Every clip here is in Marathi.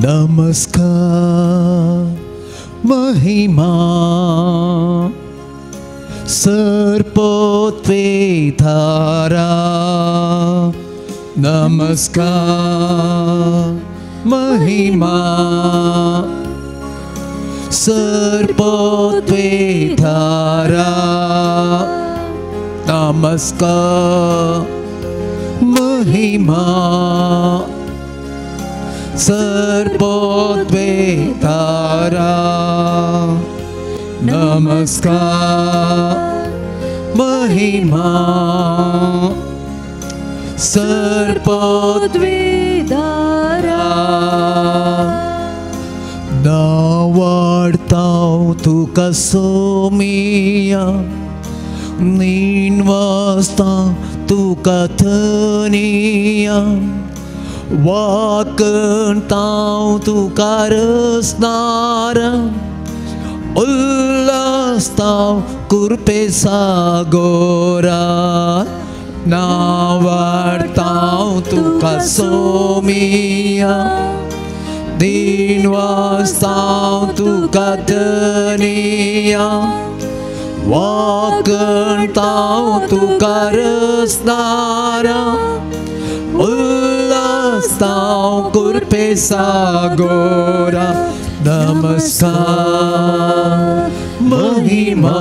नमस्कार महिमा सर्पोत्वे धारा नमस्कार महिमा सर्पोत्वे धारा नमस्कार महिमा सर्पोत्वे धारा नमस्कार महिमा सर्पोत्वे धारा नावाडताव तुका सोमिया नीनवास्ता तुका थनिया वाकणताव तुका रसनारा उल्लासताव कुरपे सागोरा नावाडताव तुका सोमिया दीनवास्ताव तुका धनिया वाकणताव तुका रसनारा उल्लासताव कुरपे सागोरा नमस्कार महिमा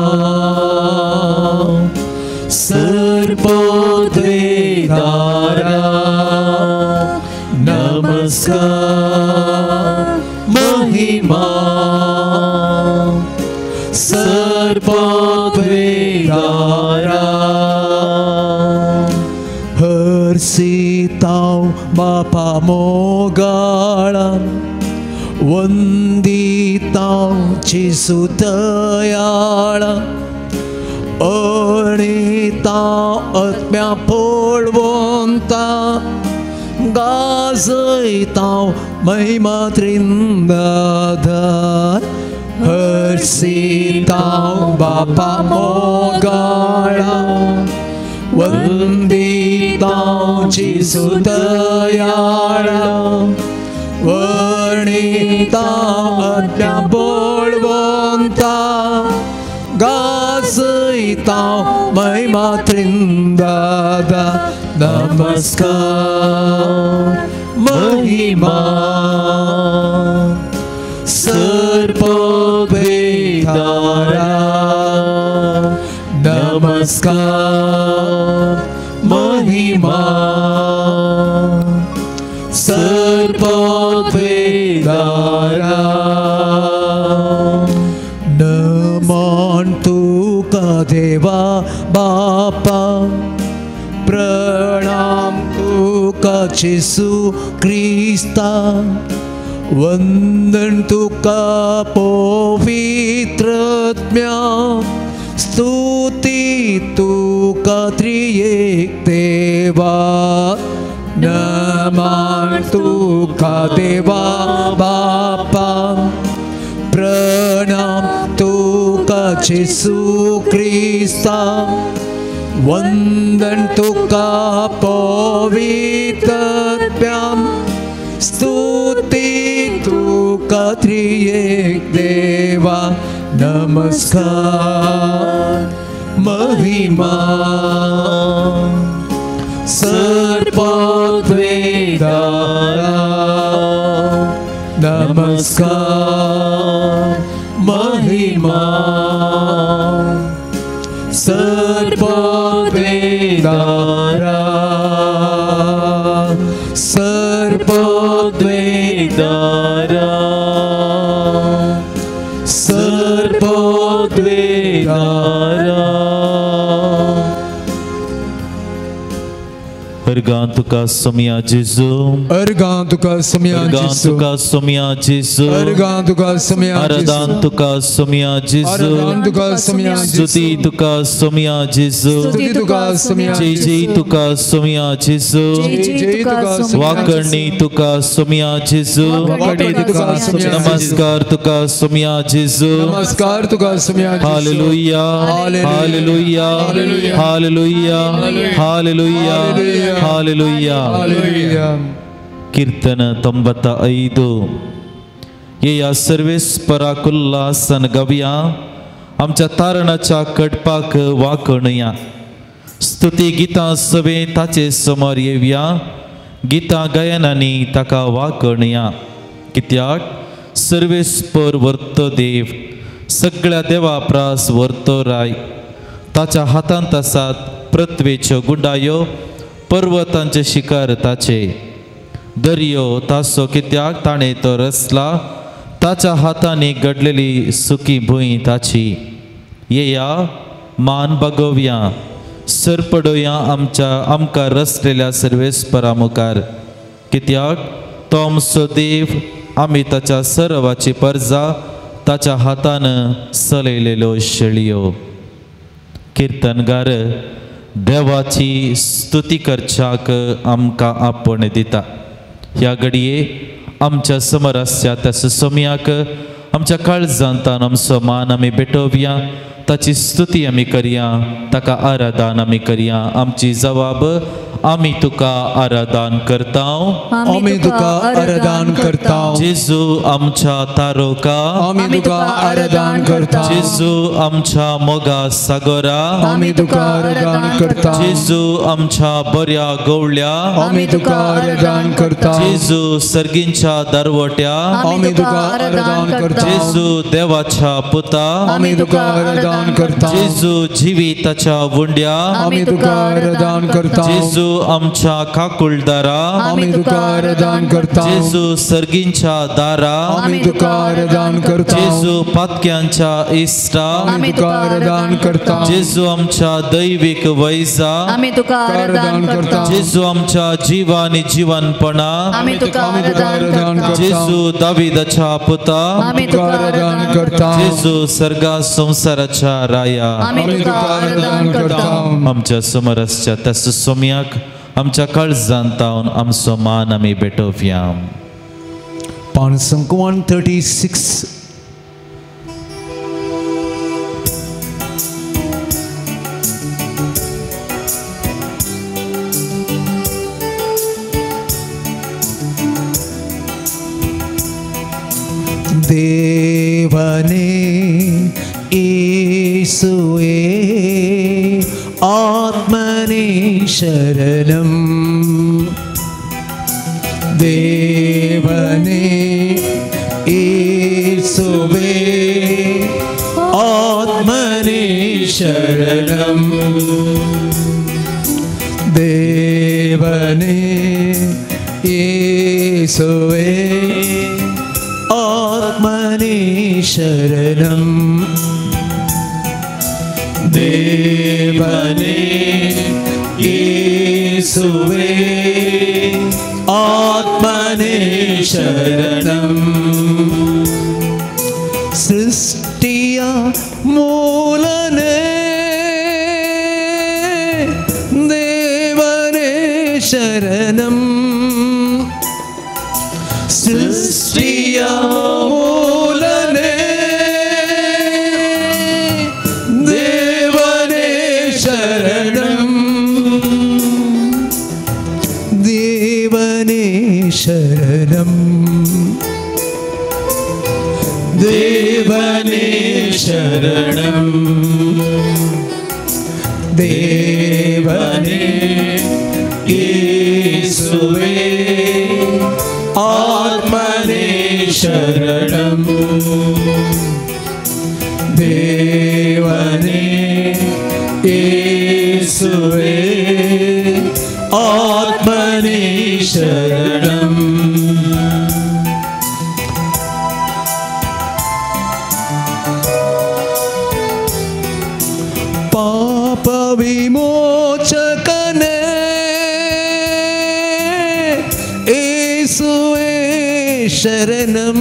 सर्पोत्वे धारा नमस्कार महिमा सर्पोत्वे धारा हर्षिताव बापा मोगाळा वंदिताव जेसू दयाळा अणिताव आत्म्या पळवंता गाजयताव महिमा त्रिंदाधार हर्षिताव बापा मोगाळा वंदिताव जेसू दयाळा वर्णिताव आत्म्या बळवंता गाजयताव महिमा त्रिंदादा नमस्कार महिमा सर्पोत्वे धारा नमस्कार महिमा सर्पोत्वे धारा नमन तुका देवा बापा प्रणाम तुका जेसू क्रिस्ता वंदन तुका पवित्रात्म्या स्तुति तुका त्रिएक देवा नमन तुका देवा बापा प्रणाम तुका जेसू क्रिस्ता वंदन तुका पवित्रात्म्या स्तुति तुका त्रिएक देवा नमस्कार महिमा सर्पोत्वे धारा नमस्कार महिमा सर्पोत्वे धारा सर्पोत्वे धारा सर्पोत्वे धारा Ergan tuka somia Jesu. Ergan tuka somia Jesu. Ergan tuka somia Jesu. Ergan tuka somia Jesu. Aradan tuka somia Jesu. Aradan tuka somia Jesu. Stuti tuka somia Jesu. Stuti tuka somia Jesu. Jai tuka somia Jesu. Jai tuka somia Wakarni tuka somia Jesu. Wakarni tuka somia Jesu. Namaskar tuka somia Jesu. Namaskar tuka somia Jesu. Hallelujah. Hallelujah. Hallelujah. Hallelujah. Hallelujah. Hallelujah. Kirtana 95 ये या सर्वेस पराकुल्लासन गवया आमच्या तारणाच्या कडपाक वाकणया स्तुती गितां सवे ताचे समोर येवया गितां गायनांनी ताका वाकणया कित्याक सर्वेस्पर वर्तो देव सगळ्या देवा प्रास वर्तो राय ताच्या हातांत आसात पृथ्वेच्यो गुंडायो पर्वतांचे शिखर ताचे दर्यो तासो कित्याक ताणें तो रचला ताच्या हातांनी घडलेली सुकी भूंय ताची येया मान बागोवया सरपडोया आमकां रचलेल्या सर्वेस्परा मुखार कित्याक तो आमचो देव आमी ताच्या सर्वाची परजा ताच्या हातान चलयलेल्यो शेळयो कीर्तनगार देवाची स्तुती करच्याक आमकां आपण दिता ह्या घडये आमच्या समोर आसच्या त्या सुसोम्याक आमच्या काळजांतान आमचो मान आमी भेटोवया ताची स्तुती आमी करया ताका आराधन आमी करया आमची जबाब आमी तुका आराधन करतांव आमी तुका आराधन करतांव जेजू आमच्या तारोका आमी तुका आराधन करतांव जेजू आमच्या मोगा सागोरा आमी तुका आराधन करतांव जेजू आमच्या बऱ्या गवळ्या आमी तुका आराधन करतांव जेजू सर्गींच्या दरवट्या आमी तुका आराधन करतांव जेजू देवाच्या पुता आमी तुका आराधन करतांव जेजू जिविताच्या वुंड्या आमी तुका आराधन करतांव जेजू आमच्या काकुळदारा आमी तुका आराधन करतांव जेजू सर्गींच्या दारा आमी तुका आराधन करतांव जेजू पातक्यांच्या इष्टा आमी तुका आराधन करतांव जेजू आमच्या दैविक वैजा आमी तुका आराधन करतांव जेजू आमच्या जीवानी जीवनपणा आमी तुका आराधन करतांव जेजू दाविदाच्या पुता आमी तुका आराधन करतांव जेजू सर्गा संसाराच्या राया आमी तुका आराधन करतांव आमच्या समोर आसच्या त्या सुसोम्याक आमच्या काळजांतावन आमचो मान आमी भेटोवया Psalm 136 देवने येसुवे आत्मने शरणं देवने येसुवे आत्मने शरणं देवने येसुवे आत्मने शरणं देवने येसुवे आत्मने शरणं सृष्टिया मूलने देवने शरणं सृष्टिया मूलने देवने शरणं देवने शरणं देवने शरणं देवने येसुवे आत्मने शरणं देवने येसुवे आत्मने शरणं पाप विमोचकने येसुवे शरणं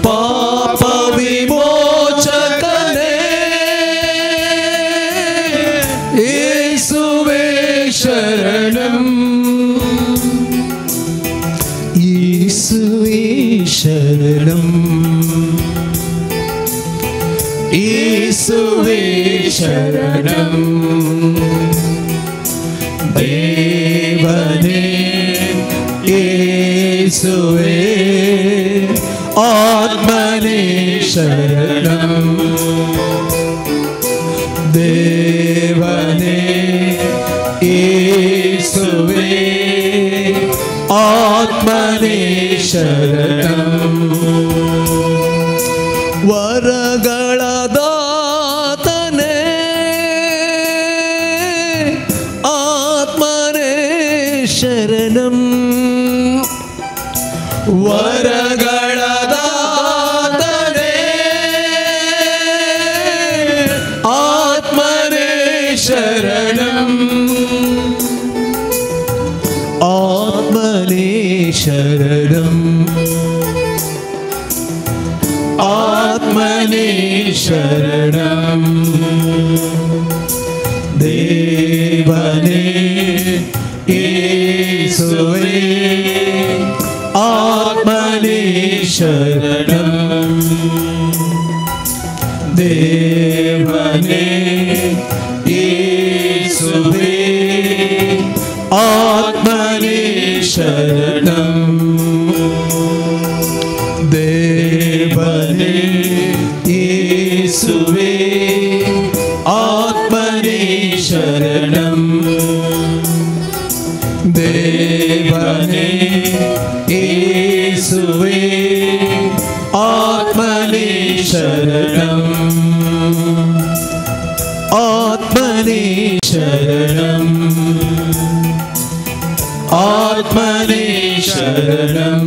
पाप विमोचकने येसुवे शरणं येसुवे शरणं येसुवे शरणं देवने येसुवे आत्मने शरणं देवने येसुवे आत्मने शरणं वरಗಳ ದಾತನೇ आत्मने शरणं वरಗಳ ದಾತನೇ आत्मने शरणं आत्मने शरणं आत्मने शरणं देवने येसुवे आत्मने शरणं देवने येसुवे आत्मने शरणं देवने येसुवे आत्मने शरणं देवने येसुवे आत्मने शरणं आत्मने शरणं आत्मने शरणं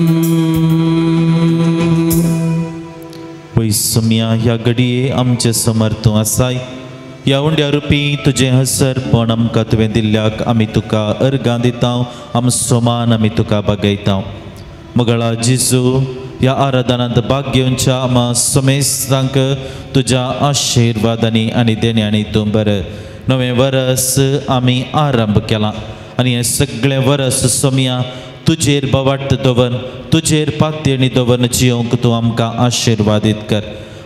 वै सुम्या ह्या घडये आमचे समोर तूं आसाय ह्या उंड्या रुपी तुजें हसरपण आमकां तुवें दिल्ल्याक आमी तुका अर्गां दिता आमचो मान आमी तुका बागयता मगळा जेजू ह्या आराधनांत भाग घेवच्या आमा समेस्तांक तुज्या आशिर्वादांनी आनी देण्यांनी तूं बरें नवें वरस आमी आरंभ केलां आनी हें सगळें वरस सोम्या तुजेर बवाट दवर तुजेर पातयेणी दवरून जियोंक तूं आमकां आशिर्वादीत कर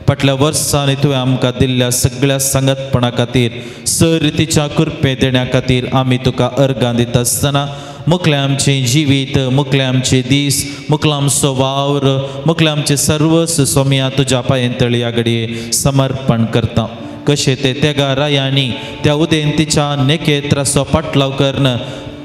फाटल्या वर्सांनी तुवें आमकां दिल्ल्या सगळ्या संगतपणा खातीर सरितीच्या कृपे देण्या खातीर आमी तुका अर्गां दिता आसतना मुखलें आमचें जिवीत मुखलें आमचे दीस मुखलो आमचो वावर मुखलें आमचें सर्वस्व सोम्या तुज्या पांयतळी ह्या घडये समर्पण करता कशें तें त्या रायांनी त्या उदेंतीच्या नेकेत्राचो पाटलाव करन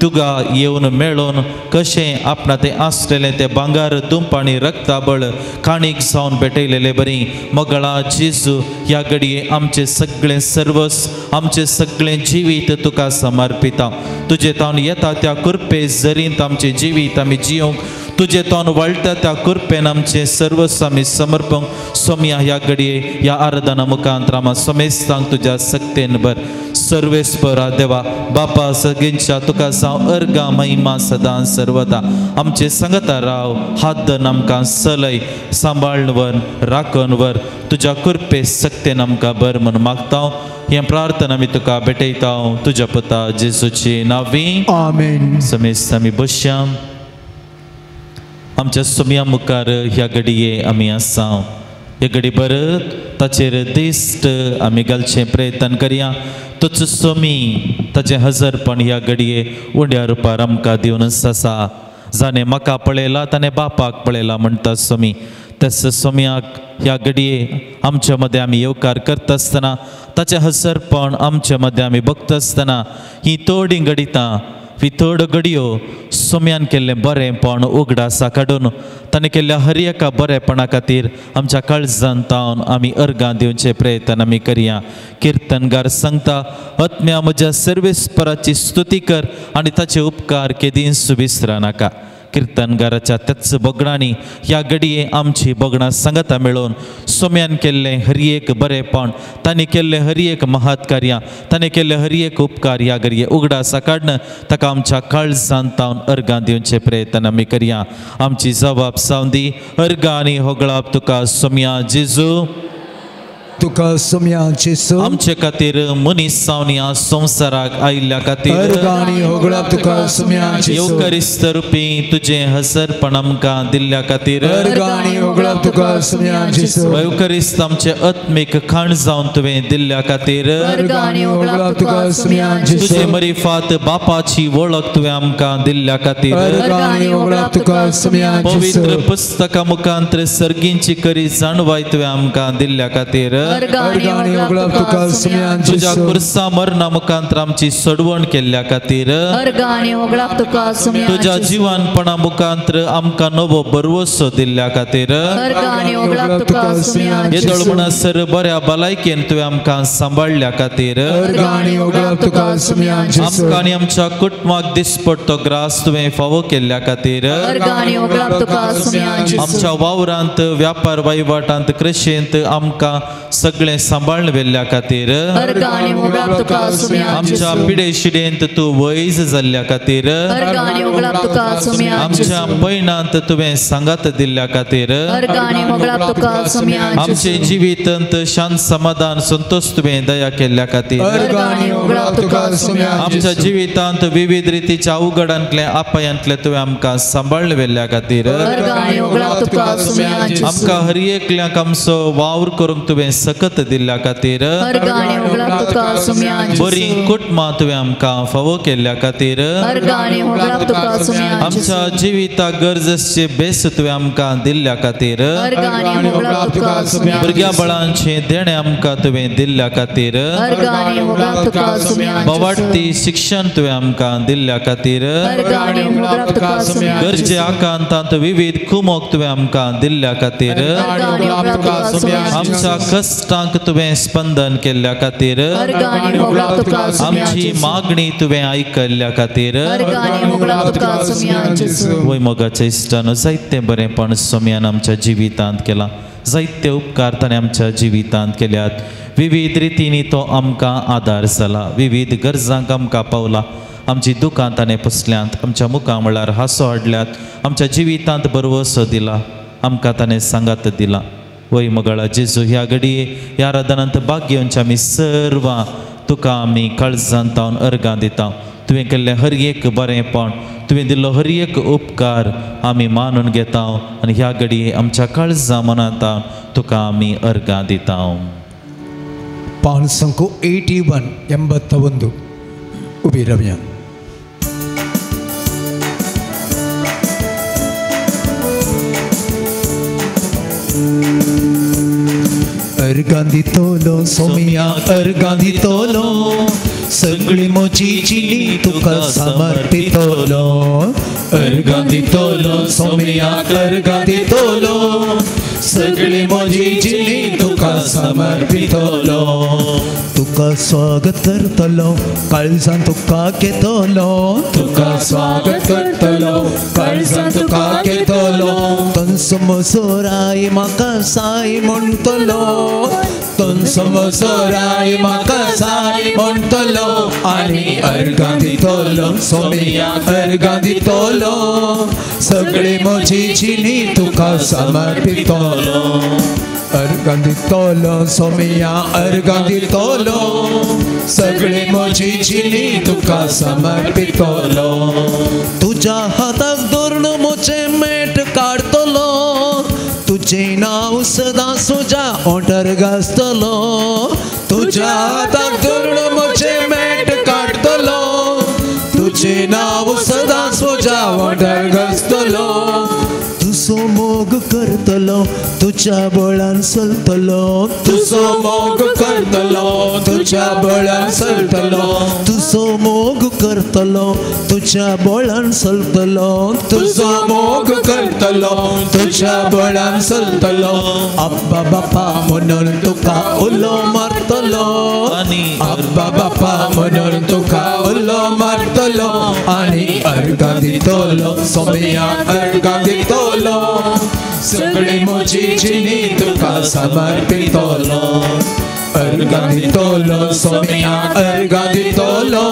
तुगा येवन मेळोन कशें आपणा तें आसलेलें तें भांगार तुंप आनी रक्ताबळ खाणीक जावन भेटयलेलें बरी मगळा जेजू ह्या घडये आमचें सगळें सर्वस्व आमचें सगळें जिवीत तुका समर्पिता तुजे तावन येता त्या कृपे जरींत आमचें जिवीत आमी जियोंक तुजे तावन वळटा त्या कृपेन आमचें सर्वस्व आमी समर्पंक सोम्या ह्या घडये ह्या आराधना मुखांत रामा समेस्तांक तुज्या सक्तेन भर सर्वेस्परा देवा बापा सगळ्यांच्या तुका जावं अर्गां महिमा सदां सर्वदा आमचे संगता राव हात आमकां सलय सांबाळन वर राखून वर तुज्या कृपे सक्तेन आमकां बर म्हूण मागता हें प्रार्थना आमी तुका भेटयता तुज्या पुता जेजूची नांवी आमेन समेस्त आमी बसया आमच्या सोम्या मुखार ह्या घडये आमी आसा हे घडी परत ताचेर दिश्ट आमी घालचें प्रयत्न करया तुजो सोमी ताचें हजरपण ह्या घडये उंड्या रुपार आमकां दिवन आसा जाणें म्हाका पळयला ताणें बापाक पळयला म्हणटा सोमी तस सोम्याक ह्या घडये आमच्या मदें आमी येवकार करता आसतना ताचें हजरपण आमच्या मदें आमी भोगता आसतना ही तोडी घडिता थोड घडयो सोम्यान केल्लें बरेंपण उगडासा काडून ताणें केल्ल्या हर एका बरेपणा खातीर आमच्या काळजांत तावन आमी अर्गां दिवचे प्रयत्न आमी करया किर्तनगार सांगता आत्म्या म्हज्या सर्वेस्पराची स्तुती कर आनी ताचे उपकार केदींच विसरा नाका किर्तनगाराच्या त्याच बोगणांनी ह्या घडये आमची बोगणां सांगता मेळोवन सोम्यान केल्लें हर एक बरेपण ताणें केल्लें हर एक महत् कार्यां ताणें केल्लें हर एक उपकार ह्या घडये उगडासा काडन ताका आमच्या काळजांत तावन अर्गां दिवचे प्रयत्न आमी करया आमची जबाब सावंदी अर्गां आनी होगळाप तुका सोम्या जेजू तुका सोम्या जेसू आमचे खातीर मनीस जावन ह्या संवसाराक आयिल्ल्या खातीर अर्गानी होगळप तुका सोम्या जेसू येवकरिस्त रुपी तुझे हसरपण आमकां दिल्ल्या खातीर अर्गानी होगळप तुका सोम्या जेसू येवकरिस्त आमचे आत्मीक खाण जावन तुवें दिल्ल्या खातीर अर्गानी होगळप तुका सोम्या तुझे जेसू मरिफात बापाची वळख तुवें आमकां दिल्ल्या खातीर अर्गानी होगळप तुका सोम्या जेसू पवित्र पुस्तका मुखांतर सर्गींची करी जाणवाय तुवें आमकां दिल्ल्या खातीर अर्गानी होगळप तुका सोम्या तुझ्या जेसू कुर्सा मरणा मुखांतर आमची सोडवण केल्ल्या खातीर अर्गानी होगळप तुका सोम्या तुझ्या जिवानपणा मुखांतर आमकां नवो बरवसो दिल्ल्या खातीर अर्गानी होगळप तुका सोम्या येदोळ म्हणसर बऱ्या भलायकेन तुवें आमकां सांबाळल्या खातीर अर्गानी होगळप तुका सोम्या जेसू आमकां आनी आमच्या कुटुंबाक दिसपडटो ग्रास तुवें फावो केल्ल्या खातीर अर्गानी होगळप तुका सोम्या आमच्या वावरांत व्यापार वहिवाटांत कृशेंत आमकां सगळें सांबाळून व्हेल्ल्या खातीर अर्गानी होगळप तुका सोम्या आमच्या पिडे शिडेंत तूं वैज जाल्ल्या खातीर अर्गानी होगळप तुका सोम्या आमच्या पैणांत तुवें सांगात दिल्ल्या खातीर अर्गानी होगळप तुका सोम्या आमचे जिवितांत शांत समाधान संतोष तुवें दया केल्ल्या खातीर अर्गानी होगळप तुका सोम्या आमच्या जिवितांत विविध रितीच्या अवघडांतले आपायांतले तुवें आमकां सांबाळून व्हेल्ल्या खातीर अर्गानी होगळप तुका सोम्या आमकां हर एकल्याक आमचो वावर करूंक तुवें सकत दिल्ल्या खातीर अर्गानी होगळप तुका सोम्या बरी कुटुंबां तुवें आमकां फावो केल्ल्या खातीर अर्गानी होगळप तुका सोम्या आमच्या जिविताक गरजेचे बेस तुवें आमकां दिल्ल्या खातीर अर्गानी होगळप तुका सोम्या भुरग्या बळांचे देणे आमकां तुवें दिल्ल्या खातीर अर्गानी होगळप तुका सोम्या बवाडती शिक्षण तुवें आमकां दिल्ल्या खातीर अर्गानी होगळप तुका सोम्या गरजे आकांतांत विविध कुमोक तुवें आमकां दिल्ल्या खातीर अर्गानी होगळप तुका सोम्या आमच्या कश्टांक तुवें स्पंदन केल्ल्या खातीर अर्गानी होगळप तुका सोम्या आमची मागणी तुवें आयकल्ल्या खातीर अर्गानी होगळप तुका सोम्या वय मोगाच्या इश्टान जायते बरेपण सोम्यान आमच्या जिवितांत केलां जायते उपकार ताणें आमच्या जिवितांत केल्यात विविध रितींनी तो आमकां आदार जाला विविध गरजांक आमकां पावला आमची दुकां ताणें पुसल्यांत आमच्या मुखां म्हळ्यार हांसो हाडल्यात आमच्या जिवितांत बरवसो दिला आमकां ताणें सांगात दिला वय मोगाळा जेजू ह्या घडये ह्या आराधनांत भाग घेवनचे आमी सर्वां तुका आमी काळजांतावन अर्गां दिता तुवें केल्लें हर एक बरेंपण तुवें दिल्लो हर एक उपकार आमी मानून घेता आनी ह्या घडये आमच्या काळजां मनांतावन तुका आमी अर्गां दिता पान संख्या 81 81 उबीरव्या अर्गांदी तोलो सोमिया अर्गांदी तोलो सगळी मोची चिनी तुका समर्पितोलो अर्गांदी तोलो सोमिया अर्गांदी तोलो सगळी मोची चिनी तुका समर्पितोलो तुका स्वागत करतलो काळजान तुका घेतलो तुका स्वागत करतलो काळजान तुका घेतलो तनसमसोराय म्हाका साय म्हणटलो तनसमसोराय म्हाका साय म्हणटलो आनी अर्गां दितलो सोमिया अर्गां दितलो सगळी म्हजी चिनी तुका समर्पितलो अर्गां दितलो सोमिया अर्गां दितलो सगळी म्हजी चिनी तुका समर्पितलो तुज्या हाताक धरून म्हजे मेट काडतलो तुझे नाव सदा तुझ्या ओंठार घासतलो तुझ्या हाताक धरून म्हजे मेट काडतलो तुझे नाव सदा तुझ्या ओंठार घासतलो तुजो मोग करतलो तुझ्या बळान चलतलो तुजो मोग करतलो तुझ्या बळान चलतलो तुजो मोग करतलो तुझ्या बळान चलतलो तुजो मोग करतलो तुझ्या बळान चलतलो अब्बा बापा म्हणून तुका उलो मारतलो आनी अब्बा बापा म्हणून तुका उलो मारतलो आनी अर्गां दितलो सोमिया अर्गां दितलो सगळी म्हजी चिनी तुका समर्पितलो अर्गां दितलो सोमिया अर्गां दितलो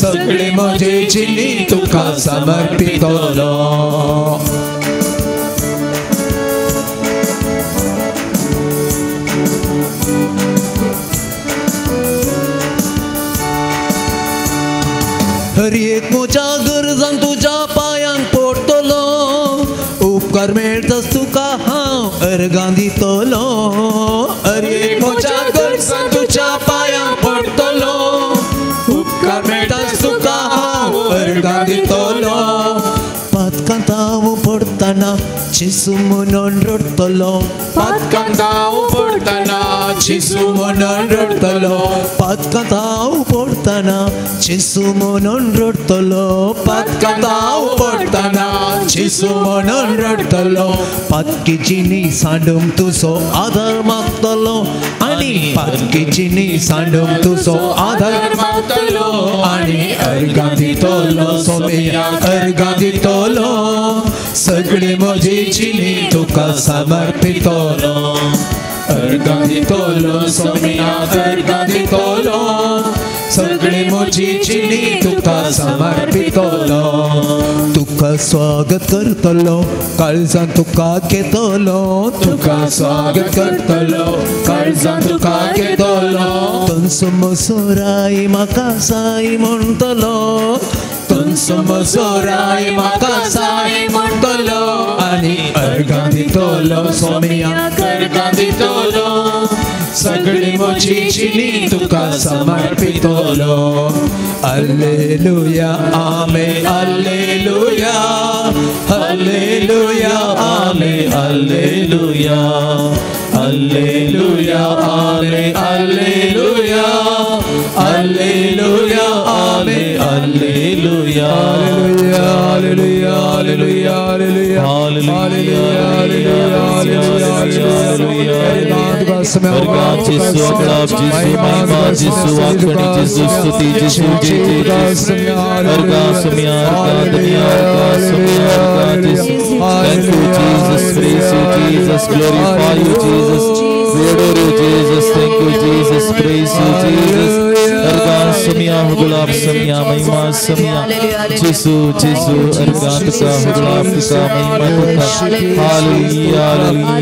सगळी म्हजी चिनी तुका समर्पितलो गरजां तुज्या पायांक पडटलो उपकार मेळटस तुका हांव अर्गां दितलो हर एक म्हज्या गरजां तुज्या पायांक पडटलो उपकार मेळटस तुका हांव अर्गां दितलो पातकांत हांव पडटना जेसू म्हणून रडतलो पातकांत हांव पडटना जेसू म्हणून रडतलो पातकांत हांव पडटना जेसू म्हणून रडतलो पातकांत हांव पडटना जेसू म्हणून रडतलो पातकेची न्ही सांडूंक तुजो आदार मागतलो आनी पातकेची न्ही सांडूंक तुजो आदार मागतलो आनी अर्गां दितलो सोमयाक अर्गां दितलो सगळी म्हजी जिणी तुका समर्पितलो अर्गां दितलो सोमयाक अर्गां दितलो सगळी म्हजी जिणी तुका समर्पितलो तुका स्वागत करतलो काळजां तुका घेतलो तुका स्वागत करतलो काळजां तुका घेतलो तुमचो मसोराय म्हाका साय म्हणटलो तुमचो मसोराय म्हाका साय म्हणटलो आनी अर्गां दितलो सोमयाक अर्गां दितलो सगळी म्हजी जिणी तुका समर्पितलो हालेलुया आमेन हालेलुया हालेलुया आमेन हालेलुया हालेलुया आमेन हालेलुया हालेलुया आमेन हालेलुया हालेलुया हालेलुया हालेलुया हालेलुया गुलाब समिया महिमा समिया जेसू जेसू अर्गां तुका गुलाब तुका महिमा तुका हालेलुया हालेलुया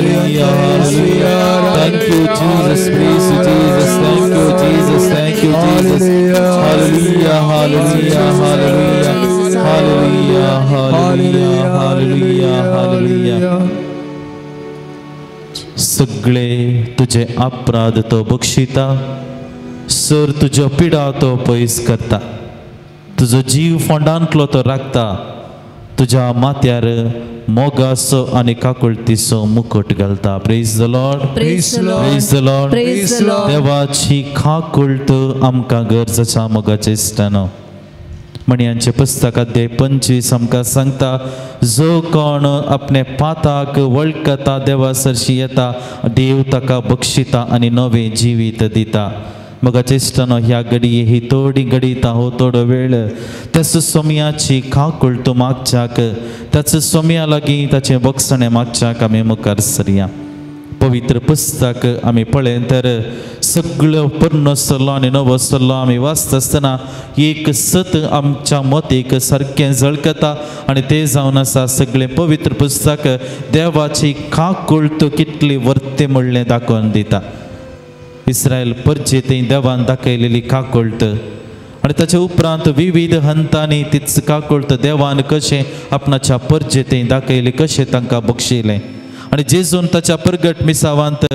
हालेलुया हालेलुया thank you Jesus praise you Jesus thank you Jesus thank you Jesus हालेलुया हालेलुया हालेलुया हालेलुया हालेलुया हालेलुया हालेलुया सगळे तुझे अपराध तो बक्षिता सर तुज्यो पिडा तो पयस करता तुजो जीव फोंडांतलो तो राखता तुज्या माथ्यार मोगासो आनी काकुळतीचो मुकुट घालता praise the Lord praise the Lord Praise the Lord. देवाची काकुळत आमकां गरजेच्या मोगाचे इश्टानो म्हणयांचे पुस्तक अध्याय 25 आमकां सांगता जो कोण आपणे पाताक वळखता देवा सरशी येता देव ताका बक्षिता आनी नवे जिवीत दिता मोगाचे इश्टानो ह्या घडये ही थोडी घडीता हो थोडो वेळ त्याच सोमयाची काकुळ तूं मागच्याक त्याच सोमया लागीं ताचें बक्षणें मागच्याक आमी मुखार सरया पवित्र पुस्तक आमी पळयन तर सगळो पुर्ण सल्लो आनी नवो सल्लो आमी वाचता आसतना एक सत आमच्या मतीक सारकें झळकता आनी तें जावन आसा सगळें पवित्र पुस्तक देवाची काकुळ तूं कितली वर्ते म्हणलें दाखोवन दिता इस्रायल परजेतें देवान दाखयलेली काकुळट आनी ताचे उपरांत विविध हंतांनी तीच काकुळट देवान कशें आपणाच्या परजेतें दाखयलें कशें तांकां बक्षिलें आनी जेजून ताच्या प्रगट मिसावांत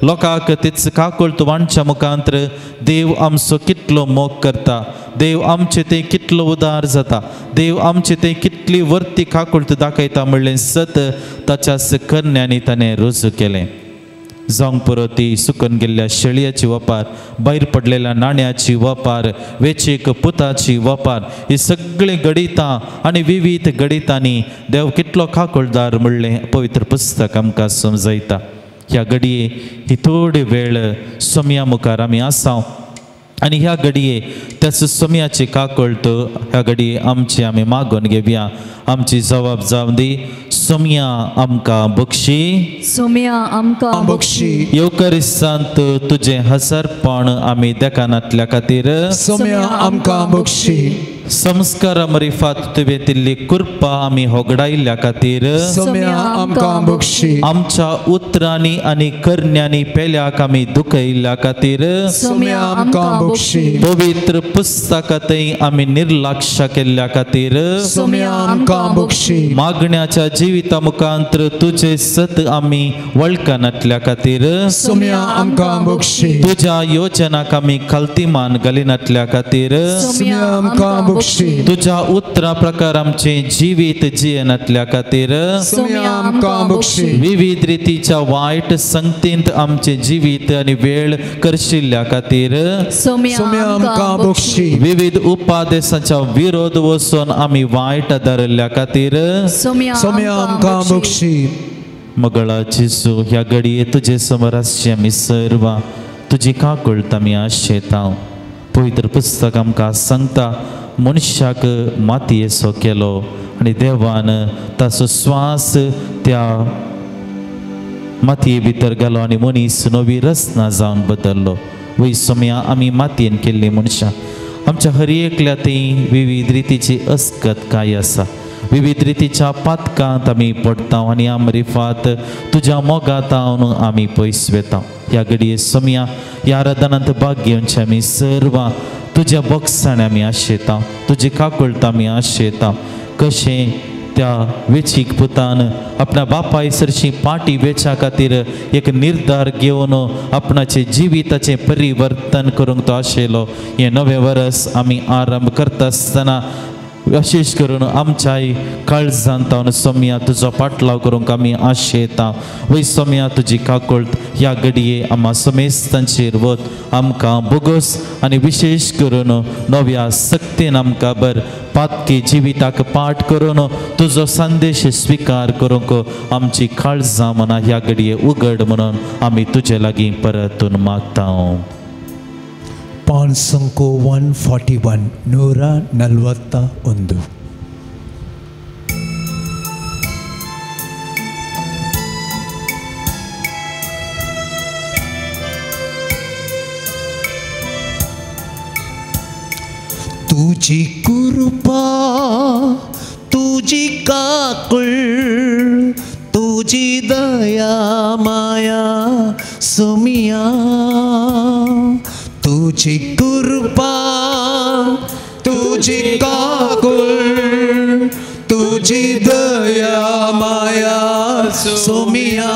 लोकांक तीच काकुळट वांडच्या मुखांतर देव आमचो कितलो मोग करता देव आमचे तें कितलो उदार जाता देव आमचे तें कितली वर्ती काकुळट दाखयता म्हणलें सत ताच्याच करण्यांनी ताणें रुजू केलें जावंक पुरो ती सुकून गेल्ल्या शेळयेची वपार भायर पडलेल्या नाण्याची वपार वेचीक पुताची वपार ही सगळीं गणितां आनी विविध गणितांनी देव कितलो काकुळदार म्हणलें पवित्र पुस्तक आमकां समजयता ह्या घडये ही थोडी वेळ सोमया मुखार आमी आसां आनी ह्या घडये त्याच सोमयाची काकुळट ह्या घडये आमची आमी मागून घेवया आमची जबाब जावन दी सोमया आमकां बक्षी सोमया आमकां बक्षी येवकारिस्तांत तुजें हसरपण आमी देखानातल्या खातीर सोमया आमकां बक्षी संस्कार मरिफात तुवें दिल्ली कृपा आमी होगडायल्ल्या खातीर सोम्या आमकां बक्षी आमच्या उतरांनी आनी करण्यांनी पेल्याक आमी दुखयल्ल्या खातीर सोम्या आमकां बक्षी पवित्र पुस्तकांतय आमी निर्लक्ष केल्ल्या खातीर सोम्या आमकां बक्षी मागण्याच्या जिविता मुखांतर तुझे सत आमी वळखनातल्या खातीर सोम्या आमकां बक्षी तुझ्या योजनाक आमी खालतीमान घालिनातल्या खातीर सोम्या आमकां बक्षी तुझ्या उतरा प्रकार आमचे जिवीत जियेनातल्या खातीर सोम्या आमकां बक्षी विविध रितीच्या वायट संगतींत आमचे जिवीत आनी वेळ करशिल्ल्या खातीर सोम्या आमकां बक्षी विविध उपादेशांच्या विरोध वचून आमी वायट धरल्या खातीर सोम्या आमकां बक्षी मगळा जेजू ह्या घडये तुजे समोर आसचे आमी सर्व तुजी काकूळट आमी आशेता पवित्र पुस्तक आमकां सांगता मनशाक मातयेचो केलो आनी देवान ताचो श्वास त्या मातये भितर घालो आनी मनीस नवी रचना जावन बदल्लो वय सोम्या आमी मातयेन केल्ली मनशां आमच्या हर एकल्यातय विविध रितीची अस्कतकाय आसा विविध रितीच्या पातकांत आमी पडटा आनी आमरिफात तुज्या मोगात आमी पयस वेता ह्या घडये सोम्या ह्या आराधनांत भाग घेवचे आमी सर्व तुज्या बॉक्सांनी आमी आशेता तुजी काकूळट आमी आशेता कशें त्या वेचीक पुतान आपणा बापा इसरची पाटी वेचा खातीर एक निर्धार घेवन आपणाचे जिविताचें परिवर्तन करूंक तो आशिल्लो हें नवें वर्स आमी आरंभ करता आसतना विशेष करून आमच्याय काळजांत सोम्या तुजो पाटलाव करूंक आमी आशेता वय सोम्या तुजी काकूळट ह्या घडये आम्हा समेस्तांचेर वत आमकां बोगस आनी विशेष करून नव्या सक्तीन आमकां बर पातकी जिविताक पाठ करून तुजो संदेश स्वीकार करूंक आमची काळजां मना ह्या घडये उगड म्हणून आमी तुजे लागीं परतून मागता पान संको 141 141 तुझी कृपा तुझी काकूळ तुझी दया माया सोम्या तुझी कृपा तुझी काकूळ तुझी दया माया सोम्या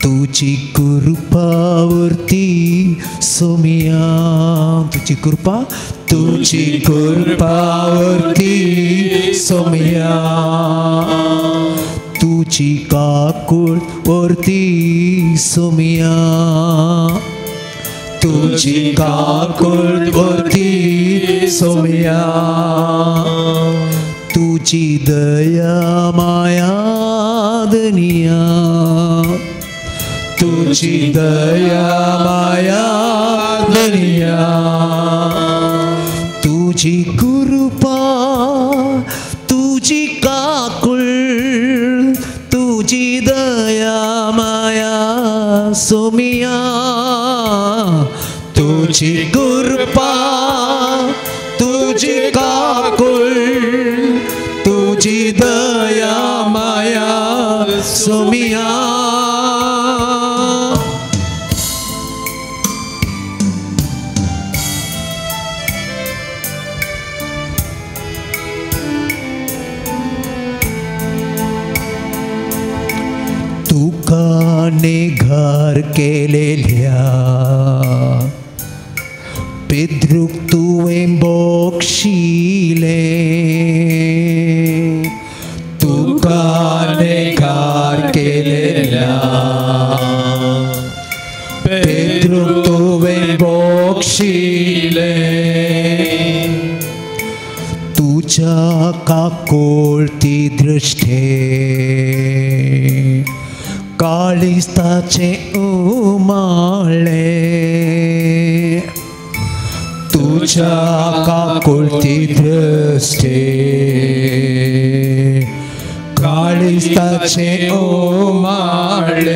तुझी कृपावरती सोम्या तुझी कृपावरती सोम्या तुझी काकूळ वरती सोम्या तुझी काकूळ वरती सोम्या तुझी दया माया दनिया तुझी दया माया दनिया तुझी कृपा तुझी काकूळ तुझी दया माया सोम्या तुझी कृपा तुझी काकूळ तुझी दया माया सोम्या तुकाने घर केलेल्या पितृक तुवें बोक्षिले तुकाने घर केलेल्या पितृक तुवें बोक्षिले तुझ्या काकूळटी दृष्टे काळिस्ताचे उमाळे तुझ्या काकूळटी दृष्टे काळिस्ताचे उमाळे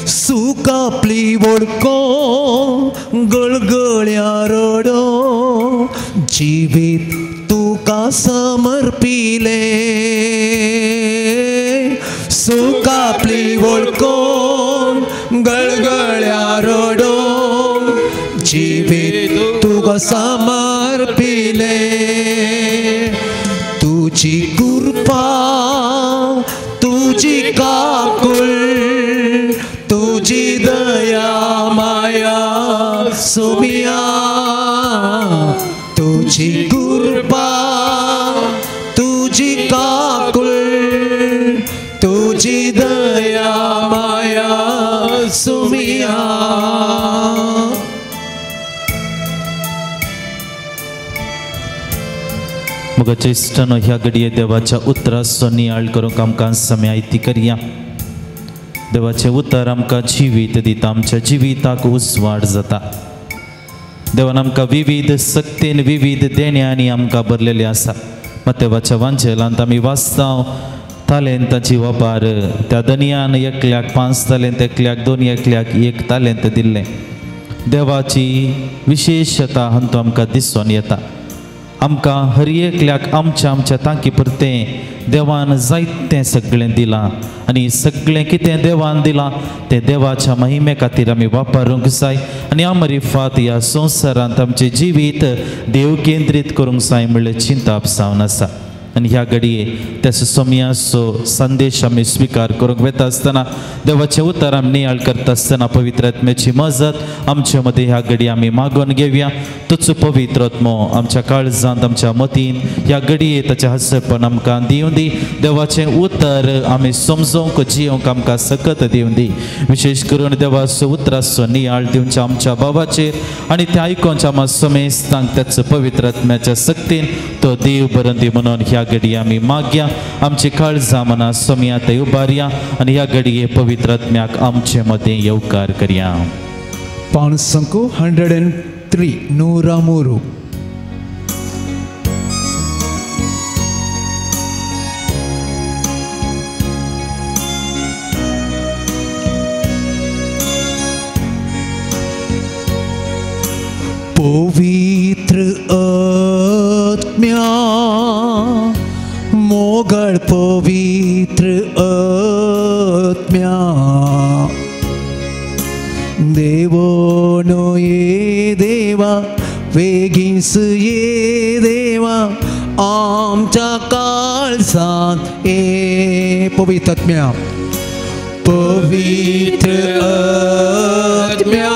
सुख कापली ओळखो गळगळ्या रडो जीवित तुका समर्पिले सुकापली ओळखो गळगळ्या रडो जीवित तुका समर्पिले तुझी कृपा तुझी काकुळ तुझी दया माया सोमिया तुझी कृपा तुझी काकुळ तुझी दया माया सोमिया मग ज्येष्ठांनो ह्या घडये देवाच्या उतराचो नियाळ करूंक आमकां सम्यायती करया देवाचें उतर आमकां जिवीत दिता आमच्या जिविताक उसवाड जाता देवान आमकां विविध सक्तीन विविध देण्यांनी आमकां भरलेले आसा मत्तेवाच्या वांचेलांत आमी वाचता तालेंताची वापर त्या दनयान एकल्याक 5 तालेंत एकल्याक 2 एकल्याक 1 तालेंत दिल्लें देवाची विशेशता हातूंत आमकां दिसून येता आमकां हर एकल्याक आमच्या तांकी पुरतें देवान जायतें सगळें दिलां आनी सगळें कितें देवान दिलां तें देवाच्या महिमे खातीर आमी वापरूंक जाय आनी आमरी फात ह्या संवसारांत आमचें जिवीत देव केंद्रीत करूंक जाय म्हणल्यार चिंता आपसावन आसा आनी ह्या घडये त्या सोमयाचो संदेश आमी स्विकार करूंक वेता आसतना देवाचें उतर आमी नियाळ करता आसतना पवित्र आत्म्याची मजत आमचे मदीं ह्या घडये आमी मागून घेवया तुजो पवित्र आत्मो आमच्या काळजांत आमच्या मतीन ह्या घडये ताचें हसरपण आमकां दिवं दी देवाचें उतर आमी समजोवंक जियोंक आमकां सकत दिवं दी विशेश करून देवाचो उतराचो नियाळ दिवच्या आमच्या बाबाचेर आनी तें आयकोनच्या आमच्या समेस्तांक त्याच पवित्र आत्म्याच्या सक्तीन तो देव बरें दी म्हणून ह्या घडये आमी मागया आमची काळजां मना सोम्यात उबारया आनी ह्या घडये पवित्र आत्म्याक आमचे मदें येवकार करया पान संको 103 103 पवित्र आत्म्या मोगळ पवित्र आत्म्या देवो ये देवा वेगीस ये देवा आमच्या काळजांत ये पवित्र आत्म्या पवित्र आत्म्या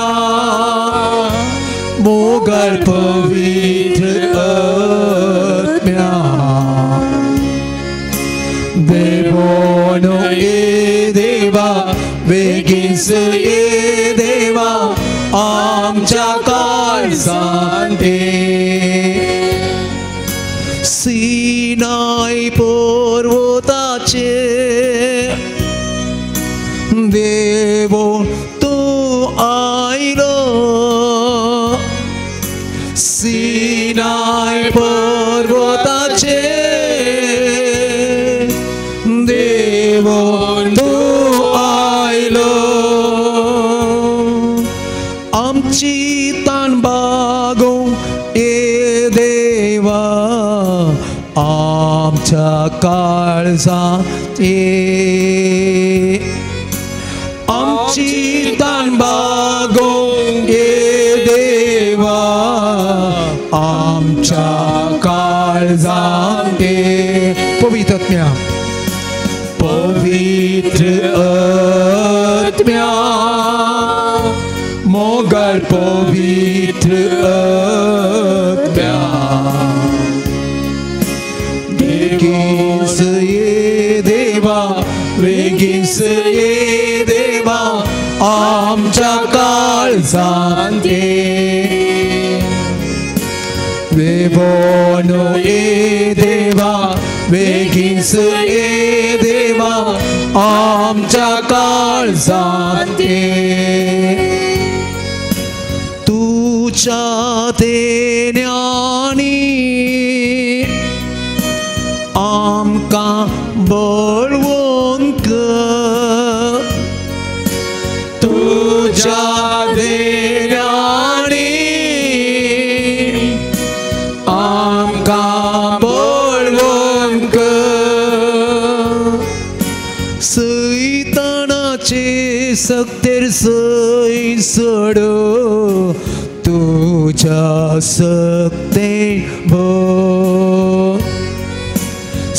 मोगळ पवित्र आत्म्या देवो ये देवा वेगीस ये देवा आमच्या काळजांत ये सिनाय पर्वताचेर देवो तूं आयलो सिनाय पर्वताचेर देवो तूं आयलो आमची ताण बागोवंक ये देवा आमच्या काळजांत ये आमची ताण बागोवंक ये देवा आमच्या काळजांत ये पवित्र आत्म्या पवित्र आत्म्या मोगळ पवित्र आत्म्या वेगीस ये देवा वेगीस ये देवा आमच्या काळजांत ये देवो ये देवा वेगीस ये देवा आमच्या काळजांत ये तुझ्या देण्यानी आमकां बळवंक तुझ्या आमकां बळगोंक सैतानाचे सक्तेर सय सोडो तुझ्या सक्ते भो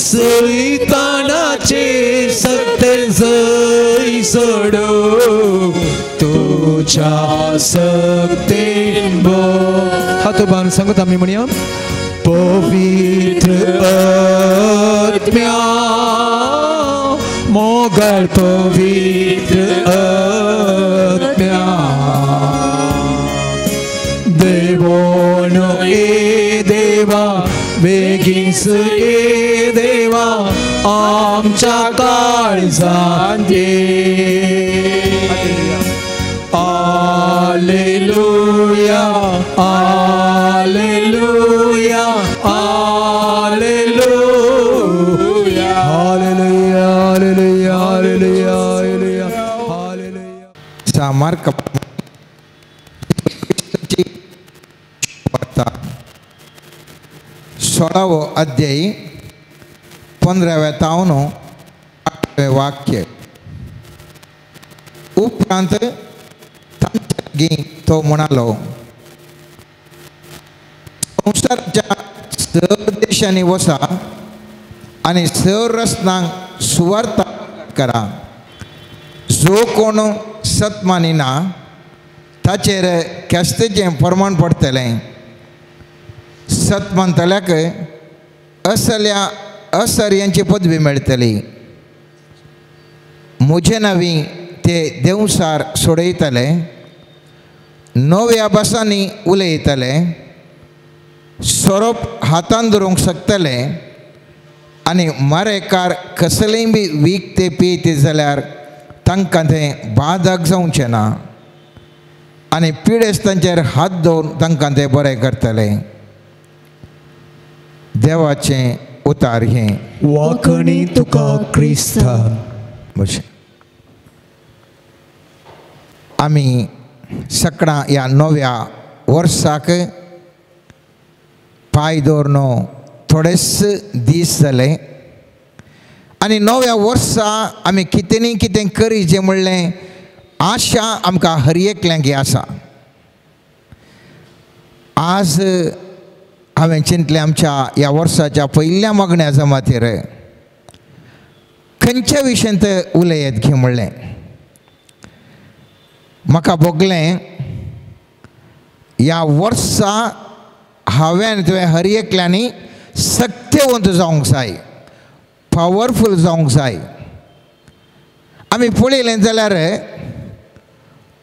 सैतानाचे सक्तेर सय सोडो तुझ्या सक्ते भो हातो बांदून सांगत आमी म्हणया पवित्र आत्म्या मोगल पवित्र आत्म्या देवोनो ए देवा बेगीस ए देवा आमच्या काळजांत ये हालेलुया हालेलुया हालेलुया हालेलुया हालेलुया हालेलुया हालेलुया हालेलुया मार्क 16व अध्याय 15व्या तावन 8वें वाक्य उपरांत तो म्हणालो संसाराच्या सर्व देशांनी वसा आणि सर्व रस्त्यांक सुवार्थ करा जो कोण सत मानिना ताचेर ख्यास्तेचें फर्माण पडटलें सत मानतल्याक असर्यांची पदवी मेळटली म्हजे नवी ते देवसार सोडयतले नव्या भासांनी उलयतले सोरोप हातान धरूंक शकतले आनी मारेकार कसलेय बी विकते पियते जाल्यार तांकां तें बाधक जावचें ना आनी पिडेस्तांचेर हात दवरून तांकां ते बरें करतले देवाचें उतार हें वाखणी तुका क्रिस्ता आमी सकाळां ह्या नव्या वर्साक पांय दवरून थोडेच दीस जाले आनी नव्या वर्सा आमी कितें न्ही कितें करी जें म्हणलें आशा आमकां हर एकल्यांक आसा आज हांवें चिंतलें आमच्या ह्या वर्साच्या पयल्या मागण्या जमातीर खंयच्या विशयांत उलयत घे म्हणलें म्हाका भोगलें ह्या वर्सा हांवें तुवें हर एकल्यांनी सत्यवंत जावंक जाय पावरफूल जावंक जाय आमी पळयलें जाल्यार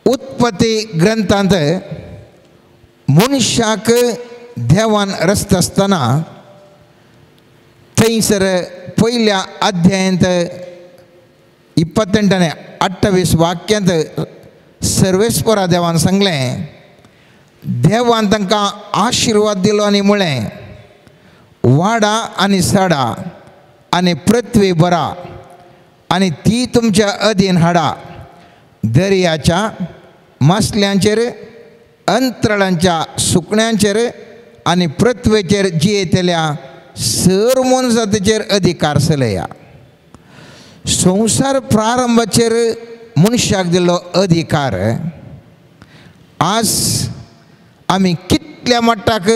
उत्पत्ती ग्रंथांत मनशाक देवान रचत आसतना थंयसर पयल्या अध्यायांत 28 आनी 28 वाक्यांत सर्वेस्परा देवान सांगलें देवान तांकां आशिर्वाद दिलो आनी म्हळें वाडा आनी सडा आनी पृथ्वी भरा आनी ती तुमच्या अधीन हाडा दर्याच्या मासल्यांचेर अंतराळांच्या सुकण्यांचेर आनी पृथ्वेचेर जियेतल्या सर्व मनजातीचेर अधिकार चलया संसार प्रारंभाचेर मनशाक दिल्लो अधिकार आज आमी कितल्या मट्टाक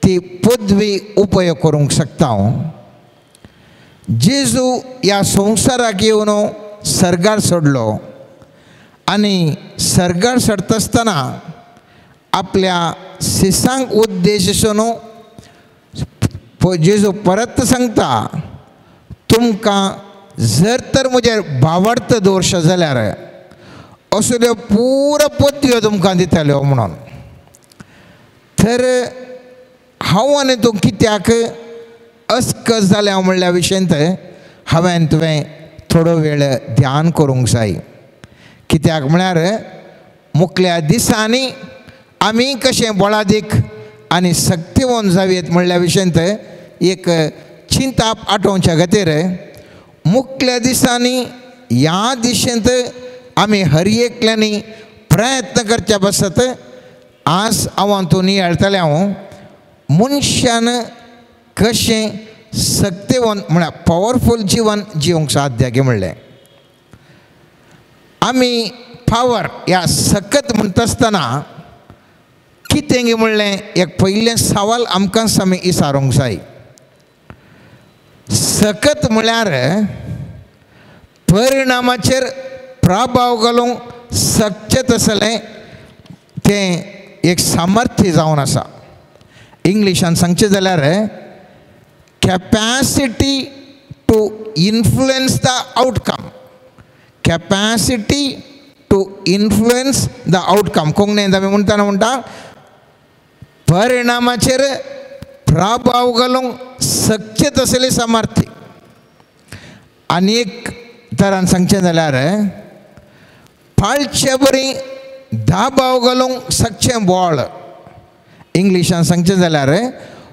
ती पदवी उपयोग करूंक शकता जेजू ह्या संवसाराक येवन सर्गार सोडलो आनी सर्गार सरता आसतना आपल्या शिसांक उद्देशून जेजू परत सांगता तुमकां जर तर म्हजेर भावार्थ दवरशे जाल्यार असल्यो पुरो पदव्यो तुमकां दितल्यो म्हणून तर हांव आनी तूं कित्याक अस्कस जाल्या म्हणल्या विशयांत हांवें तुवें थोडो वेळ ध्यान करूंक जाय कित्याक म्हळ्यार मुखल्या दिसांनी आमी कशें बळादीक आनी शक्तिवंत जावेत म्हणल्या विशयांत एक चिंता आठोवच्या खातीर मुखल्या दिसांनी ह्या दिशेंत आमी हर एकल्यांनी प्रयत्न करचे बसत आज हांव तूं नियाळटलें हांव मनशान कशें सक्तिवंत म्हळ्यार पॉवरफूल जीवन जिवंक साध्य गे म्हणलें. आमी पावर ह्या सकत म्हणटा आसतना कितें गे म्हणलें एक पयलें सवाल आमकां सामी विचारूंक जाय. सकत म्हळ्यार परिणामाचेर प्रभाव घालूंक शकचें तसलें तें एक सामर्थ्य जावन आसा. इंग्लिशान सांगचें जाल्यार capacity to influence the outcome. Capacity to influence the outcome. कोंकणींत आमी म्हणटा परिणामाचेर प्रभाव घालूंक शकचें तसलें सामर्थ्य. आनी एक तरान सांगचें जाल्यार पाळचे बरी दाबाव घालूंक शकचें बळ. इंग्लिशान सांगचें जाल्यार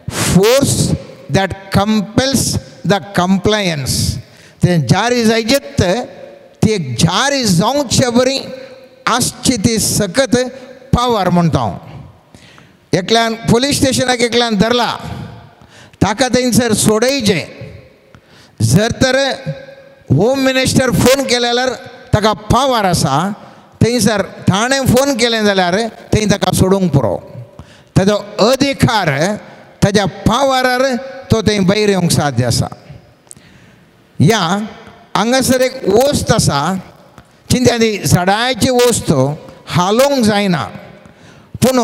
force that compels the compliance. तें जारी जायत ती एक जारी जावचे बरी आसची ती सकत पावर म्हणटा हांव. एकल्यान पुलीस स्टेशनाक एकल्यान धरला, ताका थंयसर सोडयचें. जर तर होम मिनिस्टर फोन केले जाल्यार ताका पावर आसा. थंयसर थाणें फोन केलें जाल्यार थंय ताका सोडूंक पुरो. ताजो अधिकार ताज्या पावरार तो थंय भायर येवंक साध्य आसा. ह्या हांगासर एक वस्त आसा, चिंत्या ती सडाची वस्त हालोवंक जायना. पूण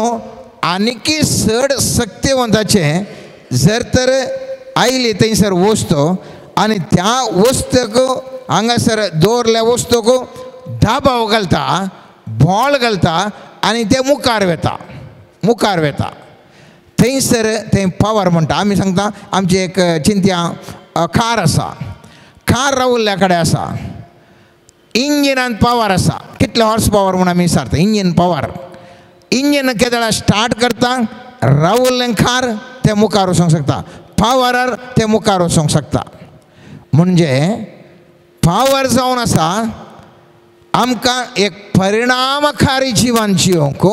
आनिकी चड सक्तिवंताचें जर तर आयली थंयसर वस्त आनी त्या वस्तूक हांगासर दवरल्या वस्तूक दाबाव घालता, बॉल घालता आनी ते मुखार वेता. थंयसर थंय पावर म्हणटा. आमी सांगता आमची एक चिंत्या कार आसा. कार रावल्ल्या कडेन आसा. इंजिनान पावर आसा. कितले हॉर्स पावर म्हूण आमी विचारता. Engine power. इंजीन केदळा स्टार्ट करता, रावल्लें कार ते मुखार वचोंक शकता. पावरार ते मुखार वचोंक शकता. म्हणजे पावर जावन आसा आमकां एक परिणामकारी जिवन जिवंक.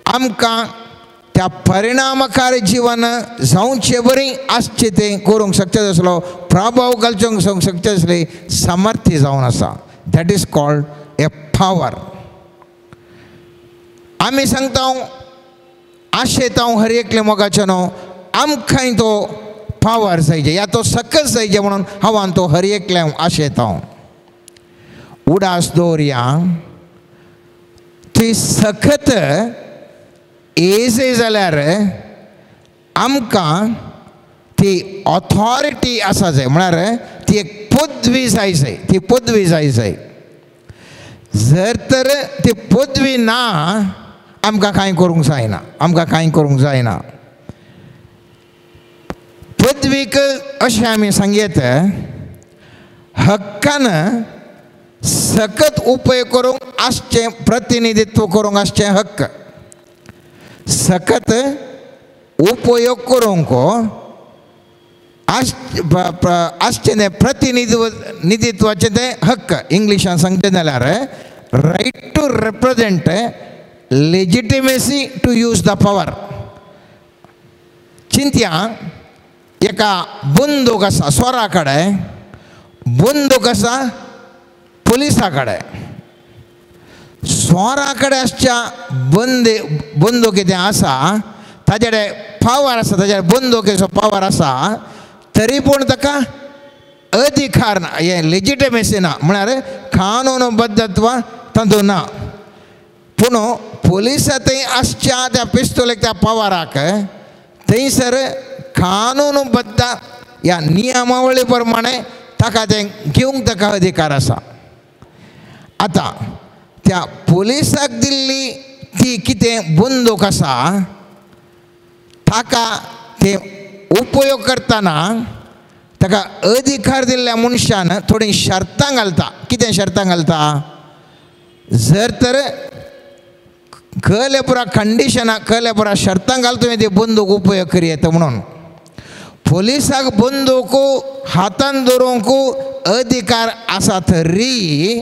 आमकां त्या परिणामकारी जिवन जावचें बरी आसचें तें करूंक शकचें तसलो प्रभाव घालचोंक शकचें तसलें सामर्थ्य जावन आसा. That is called a power. आमी सांगता आशेता हर एकले मोगाचे न्हू, आमकांय तो पावर जायचे या तो सकस जायचे म्हणून हांव तो हर एकले आशेता. उडास दवरया ती सखत येजय जाल्यार आमकां ती ऑथॉरिटी आसा जाय. म्हळ्यार ती एक पदवी जाय. ती पदवी जाय. जर तर ती पदवी ना आमकां कांय करूंक जायना. पदवीक अशें आमी सांगयत हक्कान सकत उपयोग करूंक आसचें, प्रतिनिधित्व करूंक आसचें हक्क. सकत उपयोग करूंक आसचें तें प्रतिनिधित्वाचें तें हक्क. इंग्लिशान सांगचें जाल्यार right to represent, legitimacy to use the power. चिंत्या एका बंदूक आसा स्वरा कडेन, बंदूक आसा पुलिसा कडेन. स्वरा कडेन आसच्या बंदुकेचें आसा ताजे कडेन पावर आसा, ताज्या बंदुकेचो पावर आसा, तरी पूण ताका अधिकार ना, हें लेजिटिमेसी ना. म्हळ्यार कानूनबद्धत्व तातूंत ना. पूण पुलिसा थंय आसच्या त्या पिस्तोलेक त्या पावराक थंयसर कानूनबद्ध ह्या नियमावळी प्रमाणे ताका तें घेवंक ताका अधिकार आसा. आतां त्या पुलिसाक दिल्ली ती कितें बंदूक आसा ताका तें उपयोग करतना ताका अधिकार दिल्ल्या मनशान थोडी शर्तां घालता. कितें शर्तां घालता? जर तर कहले पुरा कंडिशनां, कहले पुरा शर्तां घाल तुवें ती बंदूक उपयोग करी येता म्हणून. पुलिसाक बंदूक हातान धरूंक अधिकार आसा तरी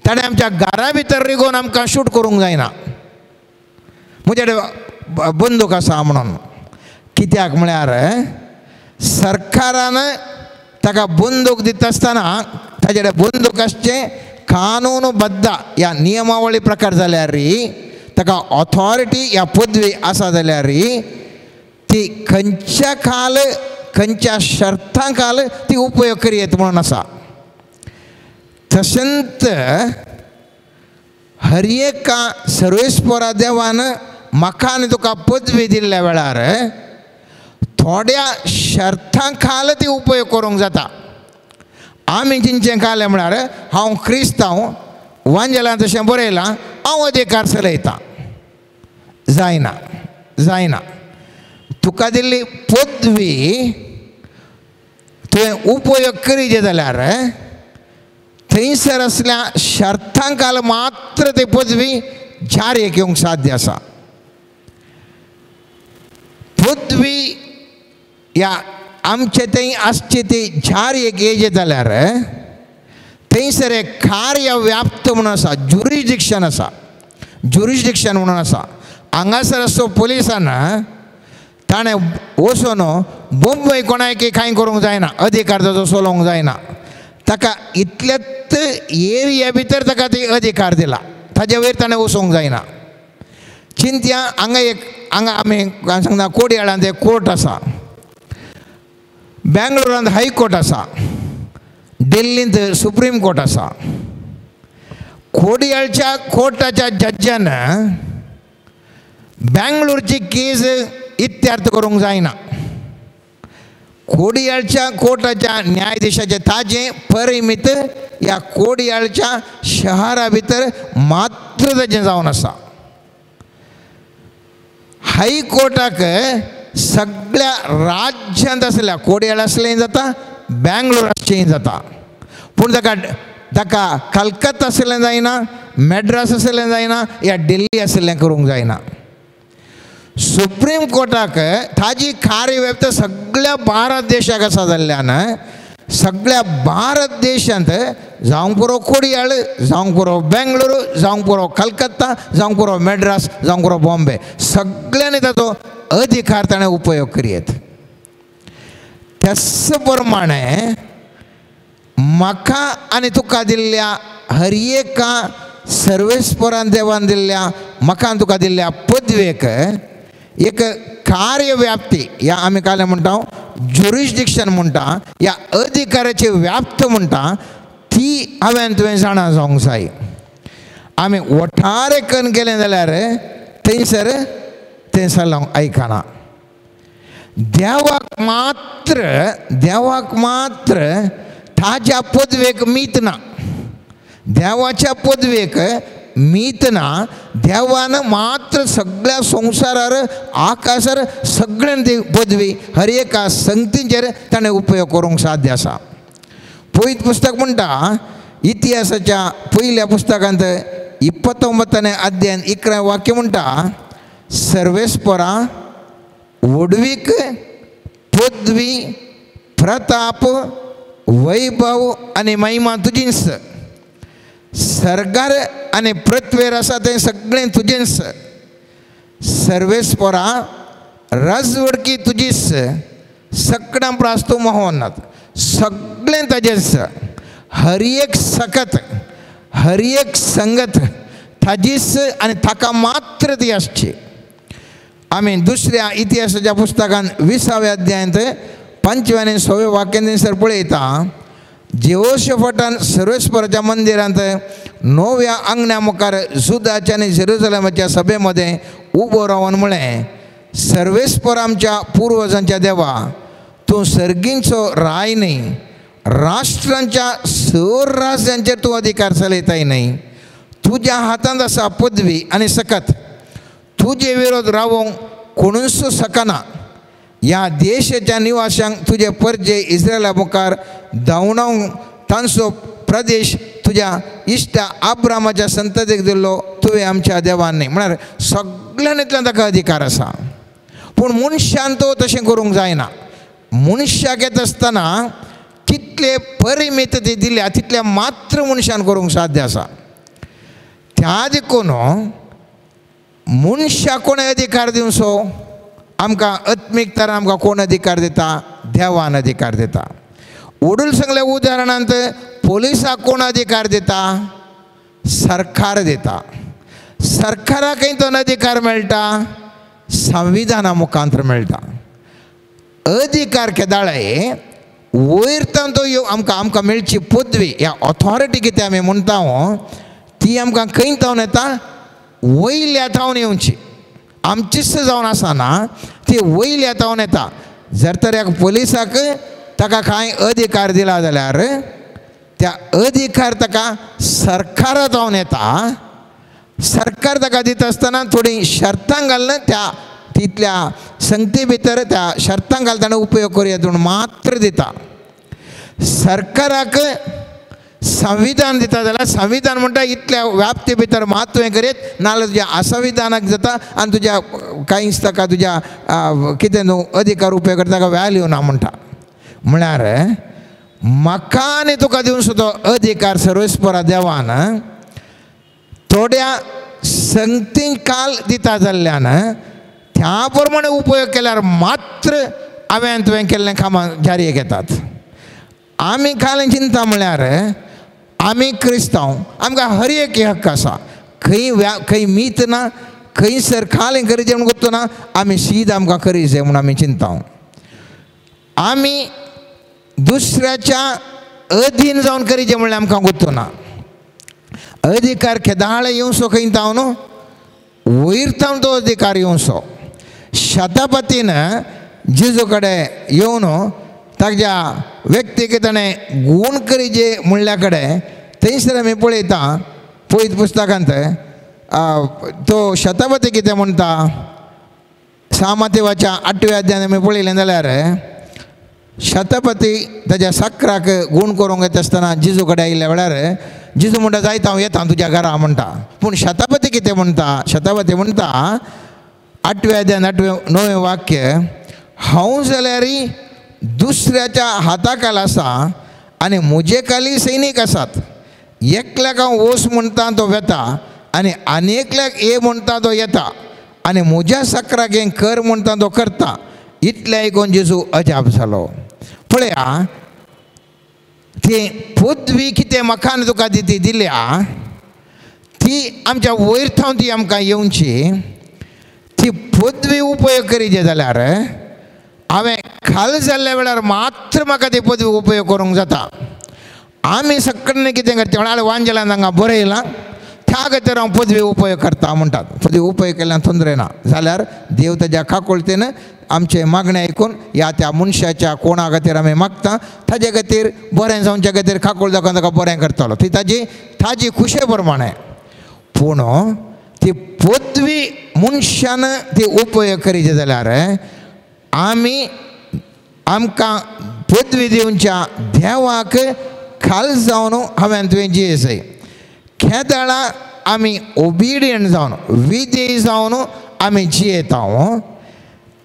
ताणें आमच्या घरा भितर रिगोवन आमकां शूट करूंक जायना. म्हजे कडेन बंदूक आसा म्हणून. कित्याक म्हळ्यार सरकारान ताका बंदूक दिता आसतना ताचे कडेन बंदूक आसचें कानूनबद्ध ह्या नियमावळी प्रकार जाल्यार री ताका ऑथॉरिटी ह्या पदवी आसा जाल्यार री ती खंयच्या काल खंयच्या शर्तां काल ती उपयोग करीत म्हणून आसा. तशेंच हर एका सर्वेस्परा देवान म्हाका आनी तुका पदवी दिल्ल्या वेळार थोड्या शर्तां खाल ती उपयोग करूंक जाता. आमी जिंचें कालें म्हळ्यार हांव क्रिस्तांव वांजेलां तशें बरयलां हांव अधिकार चलयतां. जायना जायना. तुका दिल्ली पदवी तुवें उपयोग करीत जाल्यार थंयसर असल्या शर्तां काल मात्र ती पदवी जारेक येवंक साध्य आसा. पदवी ह्या आमचे थंय आसची ती जारेक येयजे जाल्यार थंयसर एक कार्य व्याप्त म्हणून आसा, ज्युरिडिक्शन आसा, ज्युरिडिक्शन म्हणून आसा. हांगासर असो पुलिसान ताणें वचून बॉम्बे कोणायकी कांय करूंक जायना, अधिकार ताचो चलोवंक जायना. ताका इतलेच एरिया भितर ताका ती अधिकार दिला, ताजे वयर ताणें वचोंक जायना. चिंत्या हांगा आमी सांगता कोडयाळांत एक कोर्ट आसा, बेंगलोरांत हायकोर्ट आसा, दिल्लींत सुप्रीम कोर्ट आसा. कोडयाळच्या कोर्टाच्या जज्जान बेंगलोरची केस इत्यार्थ करूंक जायना. कोडयाळच्या कोर्टाच्या न्यायाधीशाचें ताजें परिमीत ह्या कोडयाळच्या शहरा भितर मात्र ताजें जावन आसा. हायकोर्टाक सगळ्या राज्यांत आसल्या कोडयाळ आसलें जाता, बेंगलोर आसचें जाता, पूण ताका कलकत्ता आसलें जायना, मॅड्रास आसलें जायना, या दिल्ली आसलें करूंक जायना. सुप्रीम कोर्टाक ताजी कार्यव्याप्त सगळ्या भारत देशाक आसा जाल्ल्यान सगळ्या भारत देशांत जावंक पुरो कोडयाळ, जावंक पुरो बेंगलोर, जावंक पुरो कलकत्ता, जावंक पुरो मॅड्रास, जावंक पुरो बॉम्बे, सगळ्यांनी ताचो अधिकार ताणें उपयोग करीत. त्याच प्रमाणे म्हाका आनी तुका दिल्ल्या हर एका सर्वेस्परान देवान दिल्ल्या म्हाका आनी तुका दिल्ल्या पदवेक एक कार्यव्याप्ती या आमी काले म्हणटा ज्युरिडिक्शन म्हणटा, या अधिकाराची व्याप्त म्हणटा ती हांवें तुवें जाणा जावंक जाय. आमी वठारे करून गेलें जाल्यार थंयसर तें सल्लांक आयकना. देवाक मात्र ताज्या पदवेक मीत ना, देवाच्या पदवेक मीत ना. देवान मात्र सगळ्या संवसारार आकाशार सगळ्यान ती पदवी हर एका संगतींचेर ताणें उपयोग करूंक साध्य आसा. पयत पुस्तक म्हणटा इतिहासाच्या पयल्या पुस्तकांत 29 अध्यायान 11 वाक्य म्हणटा, सर्वेस्परा वडवीक पदवी, प्रताप, वैभव आनी महिमा तुजींच. सर्गार आनी पृथ्वीर आसा तें सगळें तुजेंच. सर्वेस्परा राजवडकी तुजीच, सकडां प्रास्तू मोहनात, सगळें ताजेंच. हर एक सकत, हर एक संगत ताजीच आनी ताका मात्र ती आसची. आमी दुसऱ्या इतिहासाच्या पुस्तकान 20व्या अध्यायांत 5व्या आनी 6व्या वाक्यान सर पळयता, जेहोशफटान सर्वेस्पराच्या मंदिरांत 9व्या अंगण्या मुखार जुदाच्या आनी जेरुसलेमाच्या सभे मध्ये उबो रावन म्हळें, सर्वेस्पर आमच्या पुर्वजांच्या देवा, तूं सर्गींचो राय न्ही, राष्ट्रांच्या सर राज्यांचेर तूं अधिकार चलयताय न्ही. तुज्या हातांत आसा पदवी आनी सकत. तुजे विरोध रावोंक कोणूच सकना. ह्या देशाच्या निवाशांक तुजे परजे इस्रायला मुखार धांवडावंक तांचो प्रदेश तुज्या इश्टा अब्रामाच्या संततीक दिल्लो तुवें आमच्या देवान न्ही. म्हळ्यार सगळ्यांतल्यान ताका अधिकार आसा. पूण मनशान तो तशें करूंक जायना. मनशाक येता आसतना कितले परिमीत ती दिल्या तितले मात्र मनशान करूंक साध्य आसा. त्या देखून मनशाक कोणें अधिकार दिवचो आमकां आत्मीक तरान आमकां कोण अधिकार दिता? देवान अधिकार दिता. उडूल सांगल्या उदाहरणांत पोलिसाक कोण अधिकार दिता? सरकार दिता. सरकाराकय तो अधिकार मेळटा संविधाना मुखांतर मेळटा. अधिकार केदाळे वयर तावन तो आमकां मेळची पदवी, ह्या ऑथॉरिटी कितें आमी म्हणटा ती आमकां खंय तावन येता? वयल्या तावन येवची. आमचीच जावन आसना, ती वयल्या तावन येता. जर तर ह्या पुलिसाक ताका कांय अधिकार दिला जाल्यार त्या अधिकार ताका सरकारा जावन येता. सरकार ताका दिता आसतना थोडी शर्तां घालून त्या तितल्या संगती भितर त्या शर्तां घालतना उपयोग करूं म्हणून मात्र दिता. सरकाराक संविधान दिता जाल्यार संविधान म्हणटा इतल्या व्याप्ती भितर मात तुवें करीत, नाजाल्यार तुज्या असंविधानाक जाता आनी तुज्या कांयच ताका तुज्या कितें न्हू अधिकार उपयोग करता ताका वॅल्यू ना म्हणटा. म्हळ्यार म्हाका आनी तुका दिवन सुद्दां अधिकार सर्वेस्परा देवान थोड्या संगतींक काल दिता जाल्ल्यान त्या प्रमाणे उपयोग केल्यार मात्र हांवें तुवें केल्लें कामां जारयेक येतात. आमी काल चिंता म्हळ्यार आमी क्रिस्तांव, आमकां हर एक हक्क आसा. खंय मीत ना, खंयसर खालें करीचें म्हूण गोत्तो ना, आमी शीद आमकां करीचें म्हूण आमी चिंताव. आमी दुसऱ्याच्या अधीन जावन करीचें म्हणल्यार आमकां गोत्तो ना. अधिकार केदाळ येवचो खंय तावन वयर तावन तो अधिकार येवचो. शतपतीन जेजू कडेन येवन ताच्या व्यक्तीक ताणें गूण करीचे म्हणल्या कडेन थंयसर आमी पळयता पळयत पुस्तकांत तो शतपती कितें म्हणटा. 6 माथेवाच्या 8व्या अध्यायान आमी पळयलें जाल्यार शतपती ताच्या साकराक गूण करूंक येता आसतना जेजू कडेन आयिल्ल्या वेळार जेजू म्हणटा जायत हांव येता तुज्या घरा म्हणटा. पूण शतपती कितें म्हणटा? शतपती म्हणटा 8व्या अध्यायान 9वें वाक्य, हांव जाल्यार दुसऱ्याच्या हाताखाल आसा आनी म्हजे खाली सैनीक आसात. एकल्याक हांव वच म्हणटा तो वेता आनी आनीकल्याक ये म्हणटा तो येता आनी म्हज्या साकराक हें कर म्हणटा तो करता. इतलें आयकून जेजू अजाप जालो. पळया ती पदवी कितें म्हाका तुका दिल्या ती आमच्या वयर थावन ती आमकां येवची. ती पदवी उपयोग करीचे जाल्यार हांवें खाल जाल्ल्या वेळार मात्र म्हाका ती पदवी उपयोग करूंक जाता. आमी सगळें कितें करता म्हळ्यार वांजेलान हांगा बरयलां त्या खातीर हांव पदवी उपयोग करता म्हणटात. पदवी उपयोग केल्यान तोंदरे ना जाल्यार देव ताच्या काकुळतेन आमचे मागणे आयकून ह्या त्या मनशाच्या कोणा खातीर आमी मागता ताजे खातीर बरें जावच्या खातीर काकूळ दाखोवन ताका बरें करतलो. ती ताजी खुशे प्रमाणे. पूण ती पदवी मनशान ती उपयोग करीचे जाल्यार आमी आमकां पदवी दिवच्या देवाक खाल जावन हांवें तुवें जियेसय. केदाळा आमी ओबिडियंट जावन विधेय जावन आमी जियेता.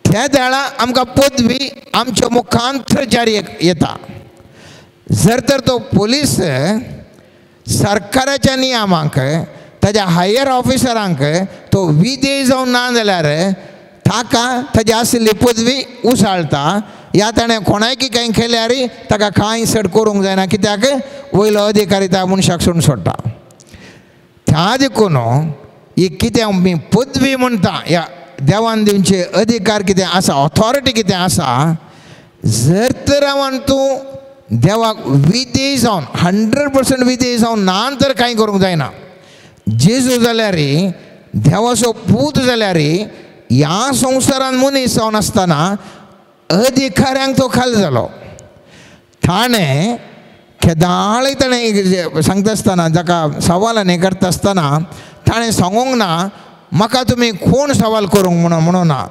त्या देळा आमकां पदवी आमच्या मुखांतर जारी येता. जर तर तो पुलीस सरकाराच्या नियमांक ताच्या हायर ऑफिसरांक तो विधेय जावन ना जाल्यार ताका ताची आशिल्ली पदवी उसाळटा. ह्या ताणें कोणायकी कांय केल्यार ताका कांय सड करूंक जायना, कित्याक वयलो अधिकारी त्या मनशाक सोडून सोडटा. त्या देखून ही कितें आमी पदवी म्हणटा ह्या देवान दिवचे अधिकार कितें आसा, ऑथॉरिटी कितें आसा. जर तर हांव तूं देवाक विधेय जावन 100% विधेय जावन ना तर कांय करूंक जायना. जेजू जाल्यार देवाचो पूत जाल्यार ह्या संवसारान मनीस जावन आसतना अधिकाऱ्यांक तो खाल जालो. ताणें केदाळ ताणें सांगता आसतना जाका सवालान हें करता आसतना ताणें सांगूंक ना म्हाका तुमी कोण सवाल करूंक म्हणून ना.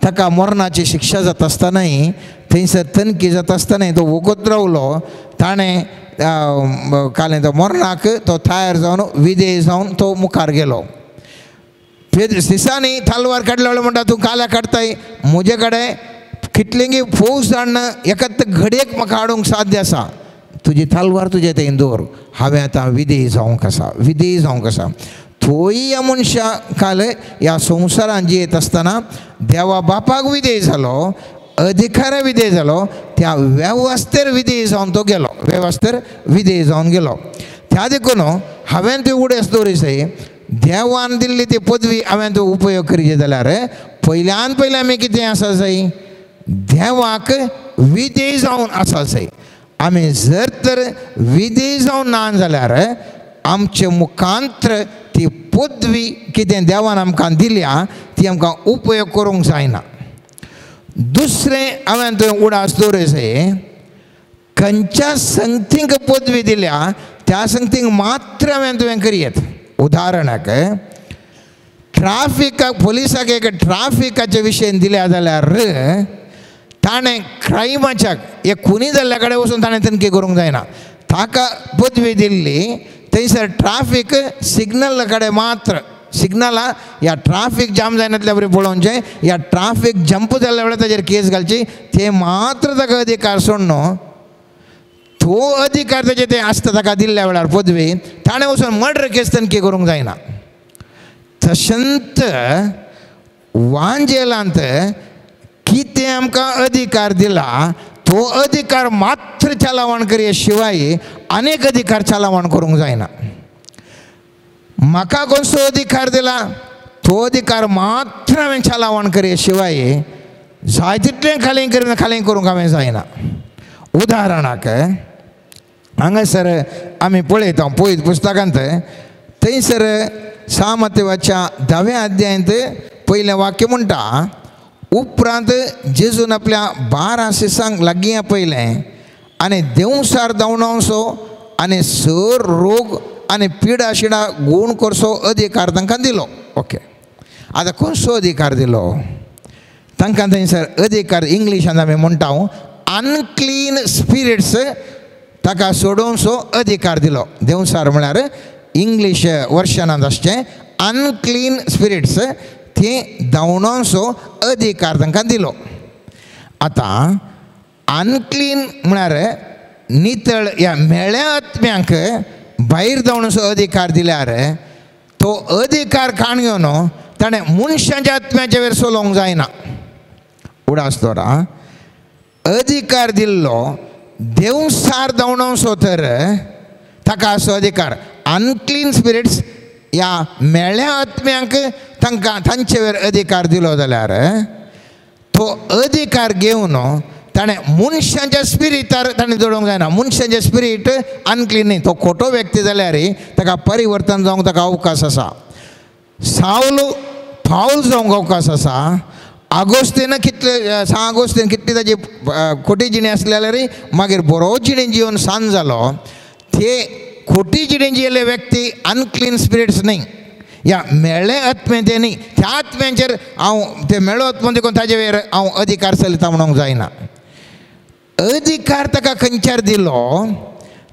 ताका मरणाची शिक्षा जाता आसतनाय थंयसर तनकी जाता आसतनाय तो वगत रावलो. ताणें कालें तो मरणाक तो तयार जावन विधेय जावन तो मुखार गेलो. दिसांनी तालवार काडलो म्हणटा तूं काल्या काडताय म्हजे कडेन कितलेंगी फौज जाणं एकाच घडयेक म्हाका हाडूंक साध्य आसा. तुजी तालवार तुजे थंय दवर, हांवें आतां विधेय जावंक आसा, विधेय जावंक आसा. तोय ह्या मनशा काल ह्या संवसारान जियेत आसतना देवा बापाक विधेय जालो, अधिकारा विधेय जालो, त्या वेवस्थेर विधेय जावन तो गेलो, वेवस्थेर विधेय जावन गेलो. त्या देखून हांवें ती उडेस दवरिसय देवान दिल्ली ती पदवी हांवें तो उपयोग करिचे जाल्यार पयल्यान पयलें आमी कितें आसा जाय, देवाक विधेय जावन आसा जाय. आमी जर तर विधेय जावन ना जाल्यार आमचे मुखांतर ती पदवी कितें देवान आमकां दिल्या ती आमकां उपयोग करूंक जायना. दुसरें हांवें थंय उडास दवरिसय खंयच्या संगतीक पदवी दिल्या त्या संगतीक मात्र हांवें तुवें करियेत. उदाहरणाक ट्राफिकाक पुलिसाक एक ट्राफिकाचे विशयन दिल्या जाल्यार ताणें क्रायमाच्या एक खुनी जाल्ल्या कडेन वचून ताणें तनखी करूंक जायना. ताका पदवी दिल्ली थंयसर ट्राफीक सिग्नल कडेन मात्र, सिग्नला ह्या ट्राफीक जाम जायनातल्या बरें पळोवचें, ह्या ट्राफीक जंप जाल्ल्या वेळार ताचेर केस घालची, ते मात्र ताका अधिकार सोडनो. तो अधिकार ताचे ते आसता ताका दिल्ल्या वेळार पदवी, ताणें वचून मर्डर केस तनखी करूंक जायना. तशेंच वांजेलांत कितें आमकां अधिकार दिला तो अधिकार मात्र चलावण करिये शिवाय अनेक अधिकार चलावण करूंक जायना. म्हाका कसो अधिकार दिला तो अधिकार मात्र हांवें चलावण करिये शिवाय जाय तितलें खाली करूंक हांवें जायना. उदाहरणाक हांगासर आमी पळयता पळयत पुस्तकांत थंयसर सामतेवाच्या 10व्या अध्यायांत पयलें वाक्य म्हणटा, उपरांत जेजून आपल्या 12 शिसांक लागीं पयलें आनी देंवसार धांवडावचो आनी सर रोग आनी पिडा शिडा गूण करचो अधिकार तांकां दिलो. ओके, आतां खंयचो अधिकार दिलो तांकां थंयसर अधिकार इंग्लिशान आमी म्हणटा अनक्लीन स्पिरिट्स ताका सोडोवचो अधिकार दिलो. देंवसार म्हळ्यार इंग्लीश वर्शनांत आसचें अनक्लीन स्पिरिट्स ते धांवडावचो अधिकार तांकां दिलो. आतां अनक्लीन म्हळ्यार नितळ ह्या मेळ्या आत्म्यांक भायर धांवडावचो अधिकार दिल्यार तो अधिकार काण घेवन ताणें मनशाच्या आत्म्याचे वयर चलोवंक जायना. उडास दवरा, अधिकार दिल्लो देंवसार धांवडावचो तर ताका असो अधिकार. अनक्लीन स्पिरिट्स ह्या मेळ्या आत्म्यांक तांकां तांचे वयर अधिकार दिलो जाल्यार तो अधिकार घेवन ताणें मनशाच्या स्पिरिटार ताणें दवरूंक जायना. मनशाचें स्पिरीट अनक्लीन न्ही, तो खोटो व्यक्ती जाल्यार ताका परिवर्तन जावंक ताका अवकाश आसा. फावल जावंक अवकाश आसा. आगोस्तीन कितले सा आगोस्तीन कितली ताजी खोटी जिणी आसली जाल्यार मागीर बरो जिणी जिवन सांज जालो. ते खोटी जिणी जियेले व्यक्ती अनक्लीन स्पिरिट्स न्ही, ह्या मेळ्ळे आत्मे ते न्ही. त्या आत्म्यांचेर हांव ते मेळो आत्मो देखून ताजे वयर हांव अधिकार चलयता म्हणूंक जायना. अधिकार ताका खंयच्यार दिलो,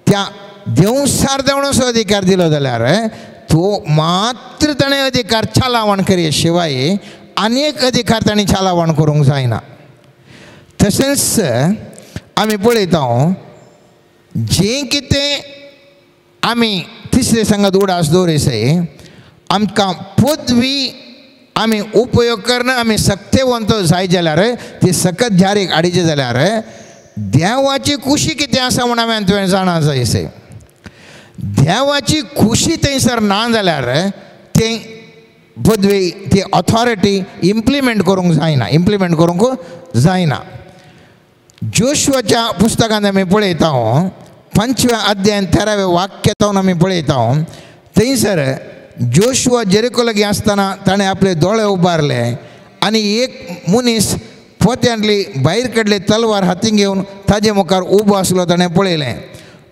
त्या देंवसार धांवडावचो अधिकार दिलो जाल्यार तो मात्र ताणें अधिकार चलावण करिये शिवाय अनेक अधिकार ताणें चलावण करूंक जायना. तशेंच आमी पळयता जें कितें आमी तिसरे सांगात उडास दवरिसय आमकां पदवी आमी उपयोग करना, आमी सक्तेवंत जाय जाल्यार ती सकत जारीक हाडिचे जाल्यार देवाची खुशी कितें आसा म्हूण हांवें तुवें जाणा जायसै. देवाची खुशी थंयसर ना जाल्यार तें पदवी ती ऑथॉरिटी इम्प्लिमेंट करूंक जायना. जोशुआच्या पुस्तकांत आमी पळयता 5व्या अध्यायान 13व्या वाक्यांत आमी पळयता थंयसर जोशुआ जेरिको लागीं आसतना ताणें आपले दोळे उबारले आनी एक मनीस पोत्यांतली भायर काडली तलवार हातीन घेवन ताजे मुखार उबो आसलो. ताणें पळयलें.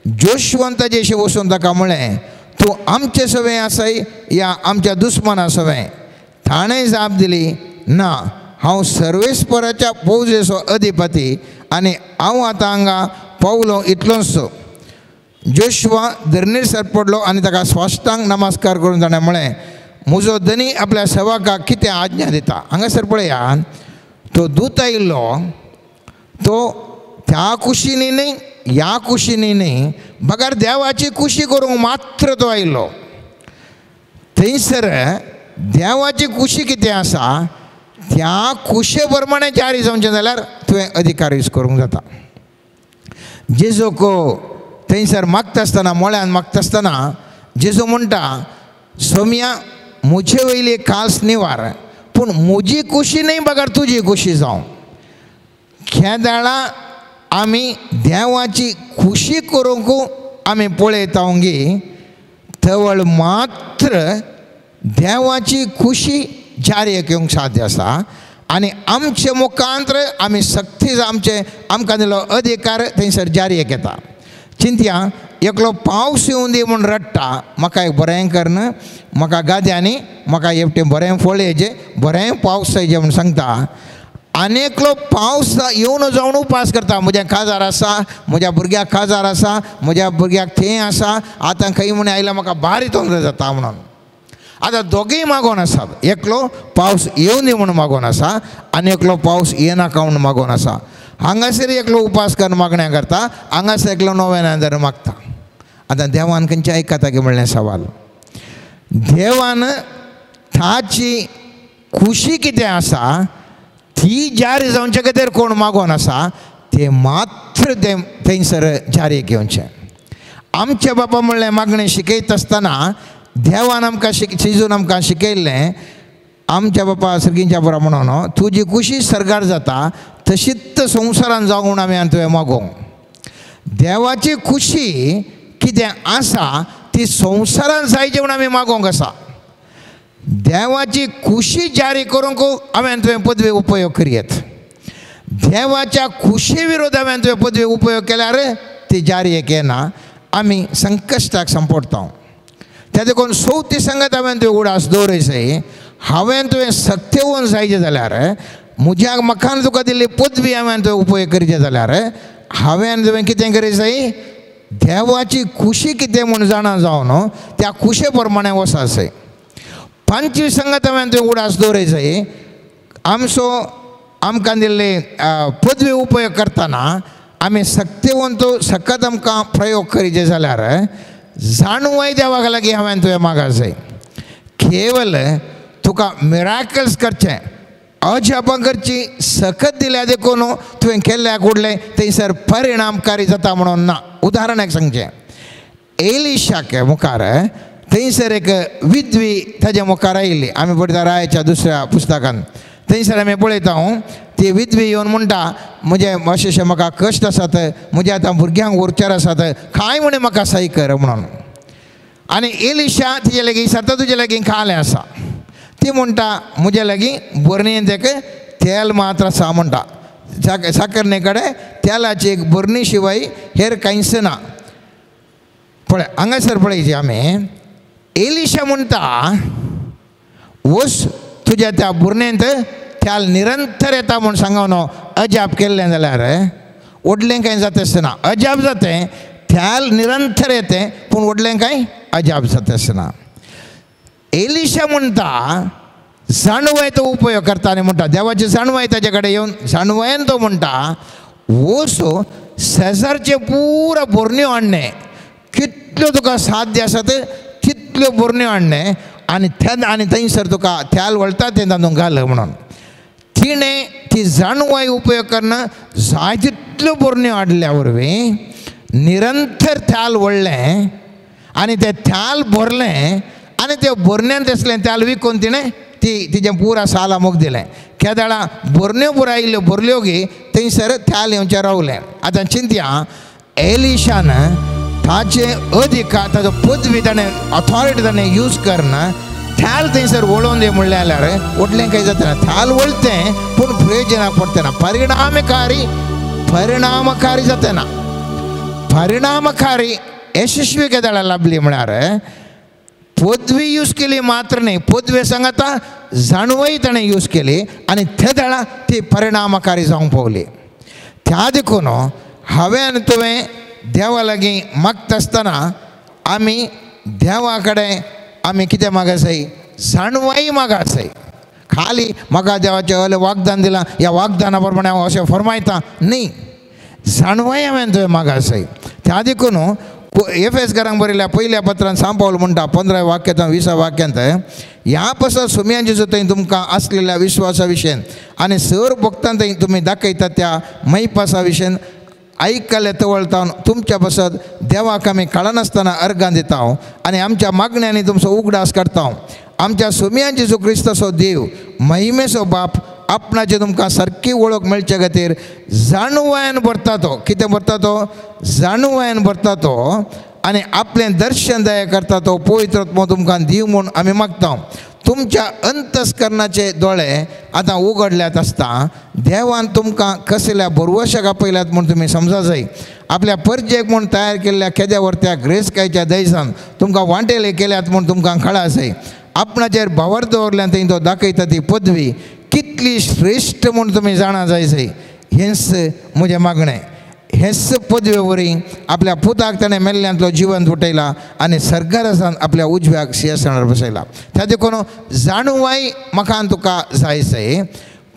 जोशुआन ताजेशी वचून ताका म्हळें, तूं आमचे सवें आसाय या आमच्या दुस्मना सवें? ताणें जाप दिली, ना, हांव सर्वेस्पराच्या फौजेचो अधिपती आनी हांव आतां हांगा पावलो इतलोच. जोशुआ धरणीर सरपडलो आनी ताका स्वाश्टांग नमस्कार करून ताणें म्हळें, म्हजो धनी आपल्या सेवकाक कितें आज्ञा दिता. हांगासर पळया, तो दूत आयिल्लो तो त्या कुशीनी न्ही ह्या कुशीनी न्ही, बगार देवाची खुशी करूंक मात्र तो आयिल्लो. थंयसर देवाची खुशी कितें आसा त्या खुशे प्रमाणे जारी जावचें जाल्यार तुवें अधिकार यूज करूंक जाता. जेजूक थंयसर मागता आसतना मोळ्यान मागता आसतना जेजू म्हणटा सोम्या मुझे वयली काल्स निवार पूण म्हजी खुशी न्ही बगार तुजी खुशी जावं. खेदाळा आमी देवाची खुशी करूंक आमी पळयता गे थवळ मात्र देवाची खुशी जारयेक येवंक साध्य आसा आनी आमचे मुखांतर आमी सक्ती आमकां दिलो अधिकार थंयसर जारयेक येता. चिंतया एकलो पावस येवं दी म्हूण रडटा म्हाका एक बरें करन म्हाका गाद्यांनी म्हाका हेवटेन बरें फळ येजे बरें पावस येजे म्हूण सांगता आनी एकलो पावस येवन जावन उपास करता म्हज्या काजार आसा म्हज्या भुरग्याक काजार आसा म्हज्या भुरग्याक थंय आसा आतां खंय म्हूण आयल्यार म्हाका भारी तोंदर जाता म्हणून. आतां दोगूय मागोन आसात एकलो पावस येवं दी म्हणून मागोन आसा आनी एकलो पावस येनाका म्हणून मागोन आसा. हांगासर एकलो उपास करून मागण्या करता हांगासर एकलो नोवेनांदर मागता. आतां देवान खंयचे आयकता गे म्हणलें सवाल. देवान ताची खुशी कितें आसा ती जारी जावचे खातीर कोण मागोन आसा ते मात्र ते थंयसर जारेक येवचें. आमचे बाबा म्हणलें मागणें शिकयता आसतना देवान आमकां जेजून आमकां शिकयल्लें आमच्या बापा सर्गींच्या बरा म्हणून तुजी खुशी सरगार जाता तशीच संवसारान जावं म्हूण आमी तुवें मागोवंक. देवाची खुशी कितें आसा ती संवसारान जायचे म्हूण आमी मागोवंक आसा. देवाची खुशी जारी करूंक हांवें तुवें पदवी उपयोग करीत. देवाच्या खुशी विरोध हांवें तुवें पदवी उपयोग केल्यार ती जारयेक येना आमी संकश्टाक संपडटा. त्या देखून सवती संगत हांवें तुवें उडास दवरयसय हांवें तुवें सक्तेवून जायचें जाल्यार म्हज्या म्हाका तुका दिल्ली पदवी हांवें तुवें उपयोग करचें जाल्यार हांवें तुवें कितें करीसय देवाची खुशी कितें म्हूण जाणा जावन त्या खुशे प्रमाणे वसासय. 25 संगत हांवें तुवें उडास दवरयसय आमकां दिल्ली पदवी उपयोग करतना आमी सक्तेवंत सकत आमकां प्रयोग करीचे जाल्यार जाणवाय देवाक लागीं हांवें तुवें मागसय. केवल तुका मिराकल्स करचें अजापां करची सकत दिल्या देखून तुवें केल्ल्या कुडलें थंयसर परिणामकारी जाता म्हणून ना. उदाहरणाक सांगचें एलिशाके मुखार थंयसर एक विधवी ताज्या मुखार आयिल्ली. आमी पळयता रायाच्या दुसऱ्या पुस्तकान थंयसर आमी पळयता ती विधवी येवन म्हणटा म्हजे अशें म्हाका कश्ट आसात म्हज्या आतां भुरग्यांक उरचार आसात कांय म्हणे म्हाका सही कर म्हणून. आनी एलिशा तिजे लागीं सतत तुजे लागीं खालें आसा. ती म्हणटा म्हजे लागीं बरणीन एक तेल मात्र आसा म्हणटा. साकरणे कडेन तेलाची एक बरणी शिवाय हेर कांयच ना. पळय हांगासर पळयची आमी एलिशा म्हणटा वस तुज्या त्या बुरण्यांत तेल निरंतर येता म्हूण सांगून अजाप केल्लें जाल्यार व्हडलें कांय जाता आसतना अजाप जातें तेल निरंतर येतें पूण व्हडलें कांय अजाप जाता आसतना. एलिशा म्हणटा जाणवाय तो उपयोग करता आनी म्हणटा देवाची जाणवाय ताजे कडेन येवन जाणवायेन तो म्हणटा वस सेजारचे पुरो बरण्यो हाडणे कितल्यो तुका साध्य आसात तितल्यो बरण्यो हाडणे आनी थंयसर तुका तेल वळटा तें तातूंत घाल म्हणून. तिणें ती जाणवाय उपयोग करना जाय तितल्यो बरण्यो हाडल्या वरवीं निरंतर तेल वळ्ळें आनी तें तेल भरलें आनी त्या बरण्यांत आसलें तेल विकून तिणें तिजें पुरा साला मोग दिलें. केदाळा बरण्यो पुरो आयिल्ल्यो भरल्यो गी थंयसर तेल येवचें रावलें. आतां चिंतया एलिशान ताचे अधिकार ताचो पदवी ताणें ऑथॉरिटी ताणें यूज करना तेल थंयसर वळोवन दी म्हणलें जाल्यार व्हडलें कांय जाता ना. तेल वळटें पूण प्रयोजनाक पडटना परिणामकारी जातना परिणामकारी यशस्वी केदाळा लाभली म्हळ्यार पदवी यूज केली मात्र न्ही पदवे सांगता जाणवाय ताणें यूज केली आनी ते दाळा ती परिणामकारी जावंक पावली. त्या देखून हांवें तुवें देवा लागीं मागता आसतना आमी देवा कडेन आमी कितें मागसय जाणवाय मागसय. खाली म्हाका देवाचें असलें वागदान दिलां ह्या वागदाना प्रमाणे हांव अशें फरमायतां न्ही जाणवाय हांवें तुवें मागसय. त्या देखून एफएस घरांक बरयल्या पहिल्या पत्रान सांग पावल म्हणटा 15 वाक्यांत 20 वाक्यांत ह्या पासून सुमयांचे जो थंय तुमकां आसलेल्या विश्वासा विशयन आनी सर भक्तांत तुमी दाखयता त्या मैपासा विशयन ऐकले तवळतावन तुमच्या बसत देवाक आमी कळनासतना अर्गां दिता आनी आमच्या मागण्यांनी तुमचो उगडास करता आमच्या सुमयांचे जो क्रिस्ताचो देव महिमेचो बाप आपणाचे तुमकां सारकी वळख मेळचे खातीर जाणवायन भरता तो कितें भरता तो जाणवायन भरता तो आनी आपलें दर्शन दया करता तो पवित्र आत्मो तुमकां दिव म्हूण आमी मागता तुमच्या अंतस्करणाचे दोळे आतां उगडल्यात आसता देवान तुमकां कसल्या भरवशाक आपयल्यात म्हूण तुमी समजा जाय आपल्या परजेक म्हूण तयार केल्ल्या केद्या वर्त्या ग्रेस्कायच्या दयसान तुमकां वांटेले केल्यात म्हूण तुमकां कळा जाय आपणाचेर भावर दवरल्यान थंय तो दाखयता ती पदवी कितली श्रेश्ठ म्हूण तुमी जाणा जाय हेंच म्हजें मागणें हेच पदवे वरी आपल्या पुताक ताणें मेल्ल्यांतलो जिवंत उठयला आनी सर्गारासान आपल्या उजव्याक सिंहासनार बसयला त्या देखून जाणवाय म्हाका तुका जाय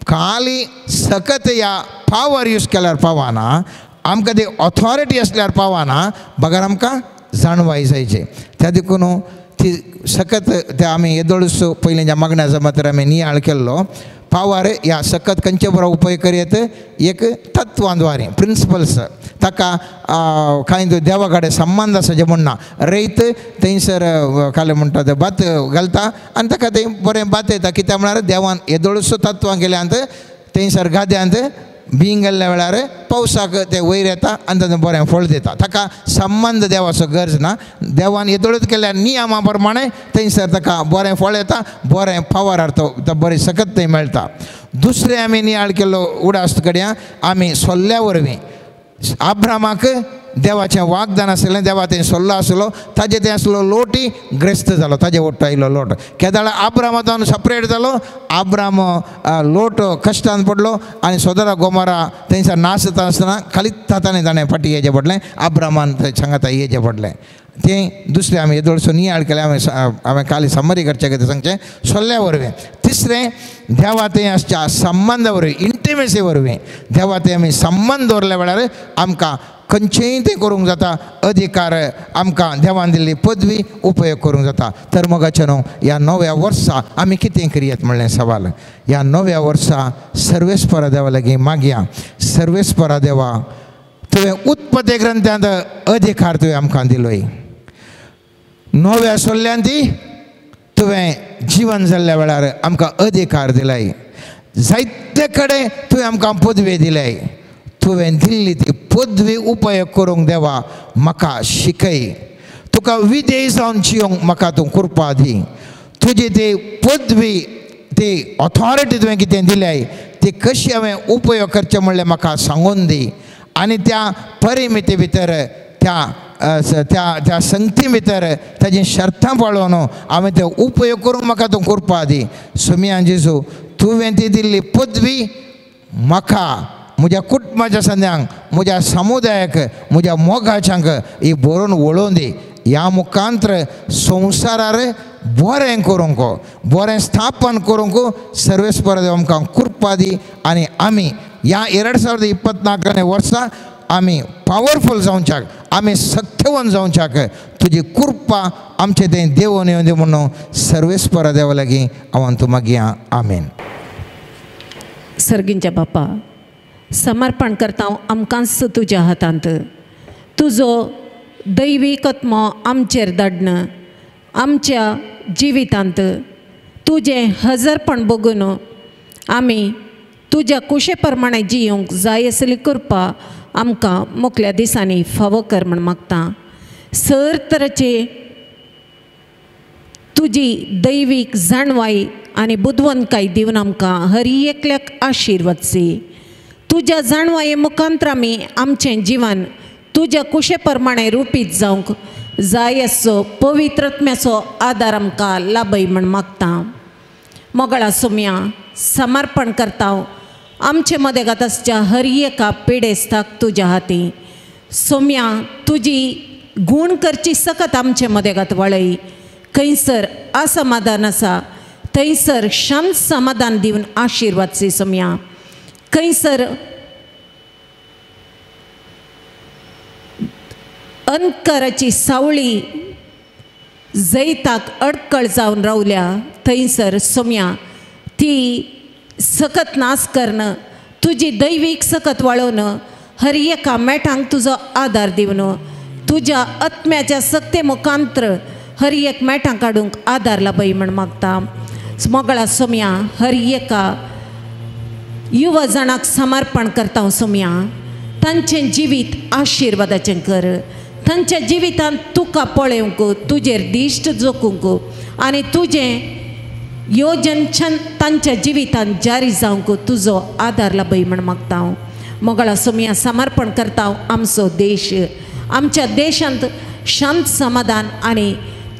खाली सकत ह्या पावर यूज केल्यार पावना आमकां ती ऑथॉरिटी आसल्यार पावना बगर आमकां जाणवाय जायचे त्या देखून ती सकत ते आमी येदोळूस पयलींच्या मागण्या जमात आमी नियाळ केल्लो पावर ह्या सकत खंयचे बरो उपाय करीत एक तत्वांद्वारे प्रिंसिपल्स ताका कांय देवा कडेन संबंध आसा जे म्हणना रयत थंयसर काले म्हणटा ते भात घालता आनी ताका थंय बरें भात येता कित्याक म्हळ्यार देवान येदोळूस तत्वां केल्यांत थंयसर गाद्यांत बिंग गेल्ल्या वेळार पावसाक ते वयर येता आनी तातूंत बरें फळ दिता ताका संबंध देवाचो गरज ना देवान येदोळूच केल्ल्या नियमा प्रमाणे थंयसर ताका बरें फळ येता बरें पावर तो बरें सकत थंय मेळटा दुसरें आमी नियाळ केल्लो उडास कडेन आमी सोल्ल्या वरवीं आब्रामाक देवाचें वागदान आसलें देवा थंय सोल्लो आसलो ताजे तें आसलो लोटी ग्रेस्त जालो ताजे ओट्ट आयलो लोट केदाळ आब्रामांतून सपरेट जालो आब्राम लोट कश्टान पडलो आनी सोदरा गोमारा थंयसर नाश जाता आसतना खालीच तातांनी ताणें फाटी येचें पडलें आब्रामान थंय सांगाता येचें पडलें तें दुसरें आमी येदोळसो नियाळ केलें हांवें काली समरी करचें कितें सांगचें सोल्ल्या वरवीं तिसरें देवा थंय आसच्या संबंदा वरवीं इंटिमेसी वरवीं देवा थंय आमी संबंद दवरल्या वेळार आमकां खंयचेंय तें करूंक जाता अधिकार आमकां देवान दिल्ली पदवी उपयोग करूंक जाता तर मोगाचें न्हू ह्या नव्या वर्सा आमी कितें करियत म्हणलें सवाल ह्या नव्या वर्सा सर्वेस्परा देवा लागीं मागया सर्वेस्परा देवा तुवें उत्पत्ती ग्रंथांत अधिकार तुवें आमकां दिलोय नव्या सोल्ल्यान ती तुवें जीवन जाल्ल्या वेळार आमकां अधिकार दिलाय जायते कडेन तुवें आमकां पदवी दिलाय तुवें दिल्ली ती पदवी उपयोग करूंक देवा म्हाका शिकय तुका विधेय जावन जियोंक म्हाका तूं कृपा दी तुजी ती पदवी ती ऑथॉरिटी तुवें कितें दिल्याय ती कशी हांवें उपयोग करचें म्हणलें म्हाका सांगून दी आनी त्या परिमिती भितर त्या संगती भितर ताजी शर्तां पाळून हांवें ते उपयोग करूंक म्हाका तूं कृपा दी सुमयान जेजू तुवें ती दिल्ली पदवी म्हाका म्हज्या कुटुंबाच्या संद्यांक म्हज्या समुदायाक म्हज्या मोगाच्यांक ही बरोवन वळोवन दी ह्या मुखांत्र संवसारार बरें करूंक बरें स्थापन करूंक सर्वेस्पर देव आमकां कृपा दी आनी आमी ह्या 2024 वर्सा आमी पावरफूल जावच्याक आमी सत्यवन जावच्याक तुजी कृपा आमचे थंय देवून येवं दी म्हणून सर्वेस्पर देवा लागीं हांव तूं मागया आमेन. सर्गींच्या बापा समर्पण करता आमकांच तुज्या हातांत तुजो दैवीक आत्मो आमचेर धाडन आमच्या जिवितांत तुजें हजरपण बघून आमी तुज्या कुशे प्रमाणे जियोंक जाय आसली कृपा आमकां मुखल्या दिसांनी फावो कर म्हण मागता सर तरेचे तुजी दैवीक जाणवाई आनी बुदवंतकाय दिवन आमकां हर एकल्याक आशिर्वादसी तुज्या जाणवाये मुखांतर आमी आमचें जिवन तुज्या कुशे प्रमाणे रुपीत जावंक जाय असो पवित्रत्म्याचो आदार आमकां लाभय म्हण मागता मोगळा सुमया समर्पण करता आमचे मदेगात आसच्या हर एका पिडेस्ताक तुज्या हाती सोम्या तुजी गूण करची सकत आमचे मदेगात वळय खंयसर असमाधान आसा थंयसर शांत समाधान दिवन आशिर्वादसी सोम्या खंयसर अंधकाराची सावळी जैताक अडकळ जावन रावल्या थंयसर सोम्या ती सकत नाश करणं तुजी दैवीक सकत वळोवन हर एका मेठांक तुजो आदार दिवन तुज्या आत्म्याच्या सक्ते मुखांत्र हर एक मेठां काडूंक आदार लाभय म्हण मागता. मोगळा सोम्या हर एका युवा जाणाक समर्पण करता सोम्या तांचें जिवीत आशिर्वादाचें कर. तांच्या जिवितांत तुका पळोवंक तुजेर दिश्ट जोखूंक आनी तुजें योजन छंद तांच्या जिवितांत जारी जावंक तुजो आदार लाभय म्हण मागता. मोगळा सोम्या समर्पण करता आमचो देश. आमच्या देशांत शांत समाधान आनी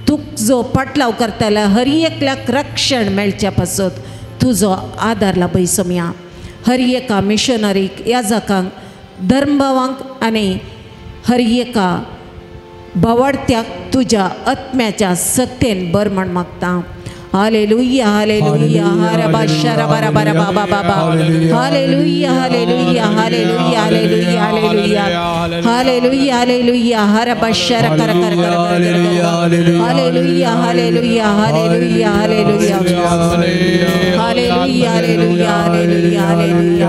तुजो पाटलाव करताल्या हर एकल्याक रक्षण मेळच्या पासत तुजो आदार लाभय सोम्या. हर एका मिशनरीक याजकांक धर्मभावांक आनी हर एका भावार्थ्याक तुज्या आत्म्याच्या सक्तेन बर म्हण मागता. हालेलुया हालेलुया हरबा शरबा रबा रबा बाबा हालेलुया हालेलुया हालेलुया हालेलुया हालेलुया हालेलुया हालेलुया हरबा शर कर कर कर हालेलुया हालेलुया हालेलुया हालेलुया हालेलुया हालेलुया हालेलुया हालेलुया हालेलुया हालेलुया.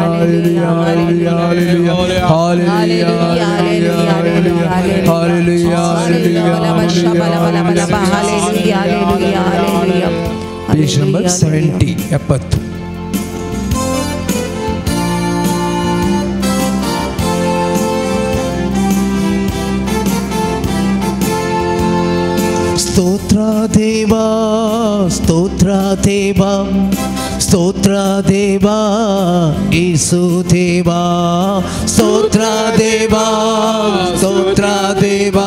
Page number 70, 70. ಸ್ತೋತ್ರ ದೇವ ಸ್ತೋತ್ರ ದೇವ ಸ್ತೋತ್ರ ದೇವ ಯೇಸು ದೇವ ಸ್ತೋತ್ರ ದೇವ ಸ್ತೋತ್ರ ದೇವ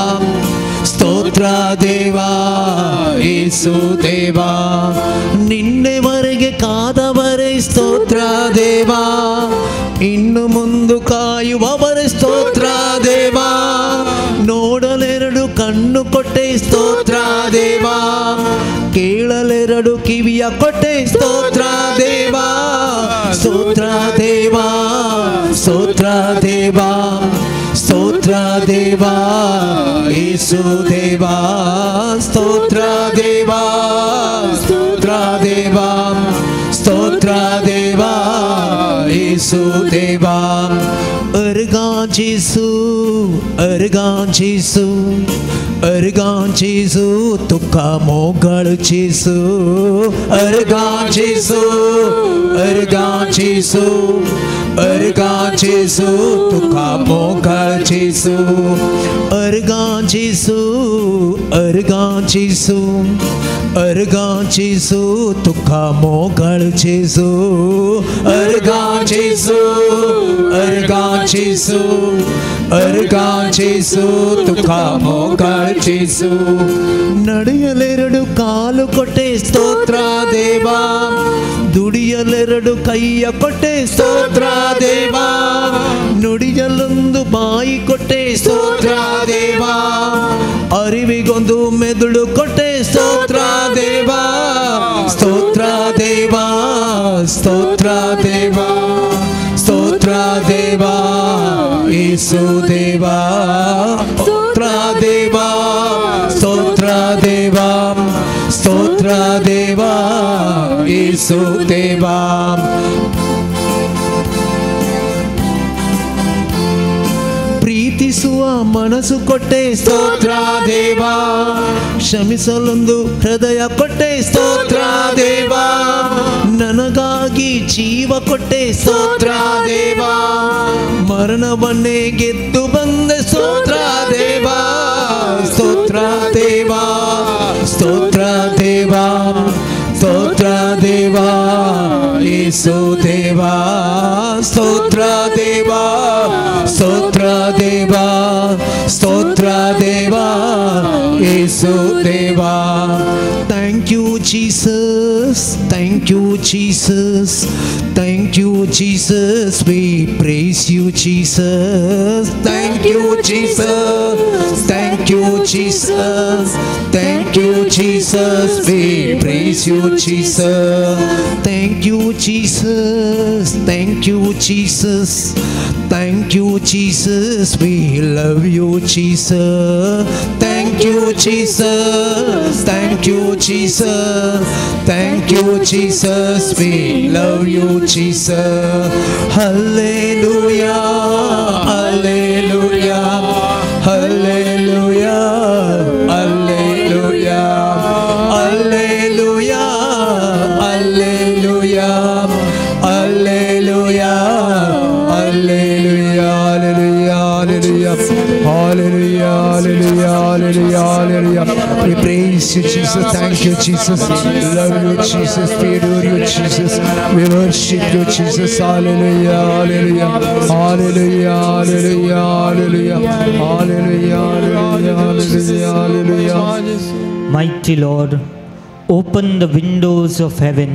ಸ್ತೋತ್ರ ದೇವ ಯೇಸು ದೇವ ನಿನ್ನೆವರೆಗೆ ಕಾದವರೇ ಸ್ತೋತ್ರ ದೇವ ಇನ್ನು ಮುಂದು ಕಾಯುವವರೇ ಸ್ತೋತ್ರ ದೇವ ನೋಡಲೆರಡು ಕಣ್ಣು ಕೊಟ್ಟೆ ಸ್ತೋತ್ರ ದೇವ ಕೇಳಲೆರಡು ಕಿವಿಯ ಕೊಟ್ಟೆ ಸ್ತೋತ್ರ ದೇವ ಸ್ತೋತ್ರ ದೇವ ಸ್ತೋತ್ರ ದೇವ ಸ್ತೋತ್ರ ದೇವ ಯೇಸು ದೇವ ಸ್ತೋತ್ರ ದೇವ ಸ್ತೋತ್ರ ದೇವ ಸ್ತೋತ್ರ ದೇವ ಯೇಸು ದೇವ अर्गांचीसू अर्गांचीसू अर्गांचीसू तुका मोगळचीसू अर्गांचीसू अर्गांचीसू अर्गांचीसू तुका मोगळचीसू अर्गांचीसू अर्गांचीसू अर्गांचीसू तुका मोगळचीसू अर्गांचीसू अर्गांचीसू अर्गांचीसू तुका मोगळचीसू ನಡೆಯಲೆರಡು ಕಾಲು ಕೊಟ್ಟೆ ಸ್ತೋತ್ರ ದೇವ ದುಡಿಯಲೆರಡು ಕೈಯ ಕೊಟ್ಟೆ ಸ್ತೋತ್ರ ದೇವ ನುಡಿಯಲೊಂದು ಬಾಯಿ ಕೊಟ್ಟೆ ಸ್ತೋತ್ರ ದೇವ ಅರಿವಿಗೊಂದು ಮೆದುಳು ಕೊಟ್ಟೆ ಸ್ತೋತ್ರ ದೇವ ಸ್ತೋತ್ರ ದೇವ ಸ್ತೋತ್ರ ದೇವ ಸ್ತೋತ್ರ ದೇವ ಯೇಸು ದೇವ ಸ್ತೋತ್ರ ದೇವ ಸ್ತೋತ್ರ ದೇವ ಸ್ತೋತ್ರ ದೇವ ಯೇಸು ದೇವ ಪ್ರೀತಿಸುವ ಮನಸ್ಸು ಕೊಟ್ಟೆ ಸ್ತೋತ್ರ ದೇವ ಕ್ಷಮಿಸಲೊಂದು ಹೃದಯ ಕೊಟ್ಟೆ ಸ್ತೋತ್ರ ದೇವ ನನಗಾಗಿ ಜೀವ ಕೊಟ್ಟೆ ಸ್ತೋತ್ರ ದೇವ ಮರಣವನ್ನೇ ಗೆದ್ದು ಬಂದೆ ಸ್ತೋತ್ರ ದೇವ ಸ್ತೋತ್ರ ದೇವ ಸ್ತೋತ್ರ ದೇವ ಸ್ತೋತ್ರ ದೇವ ಯೇಸು ದೇವ ಸ್ತೋತ್ರ ದೇವ ಸ್ತೋತ್ರ ದೇವ ಸ್ತೋತ್ರ ದೇವ ಯೇಸು ದೇವ thank you Jesus thank you Jesus Thank you, Jesus. We praise you, Jesus. Thank you, Jesus. Thank you, Jesus. Thank you, Jesus. We praise you, Jesus. Thank you, Jesus. Thank you, Jesus. Thank you, Jesus. We love you, Jesus. Thank you, Jesus. Thank you, Jesus. Thank you, Jesus. We love you, Jesus. Hallelujah. Hallelujah. Hallelujah. Hallelujah. Hallelujah. Hallelujah. Hallelujah. Hallelujah. Hallelujah. Hallelujah. Hallelujah. Hallelujah. Hallelujah. We praise you, Jesus. Thank you, Jesus. We love you, Jesus. We adore you, Jesus. We worship you, Jesus. Hallelujah. Hallelujah. Hallelujah. Hallelujah. Hallelujah. Hallelujah. Hallelujah. Hallelujah. Hallelujah. Mighty Lord, open the windows of heaven.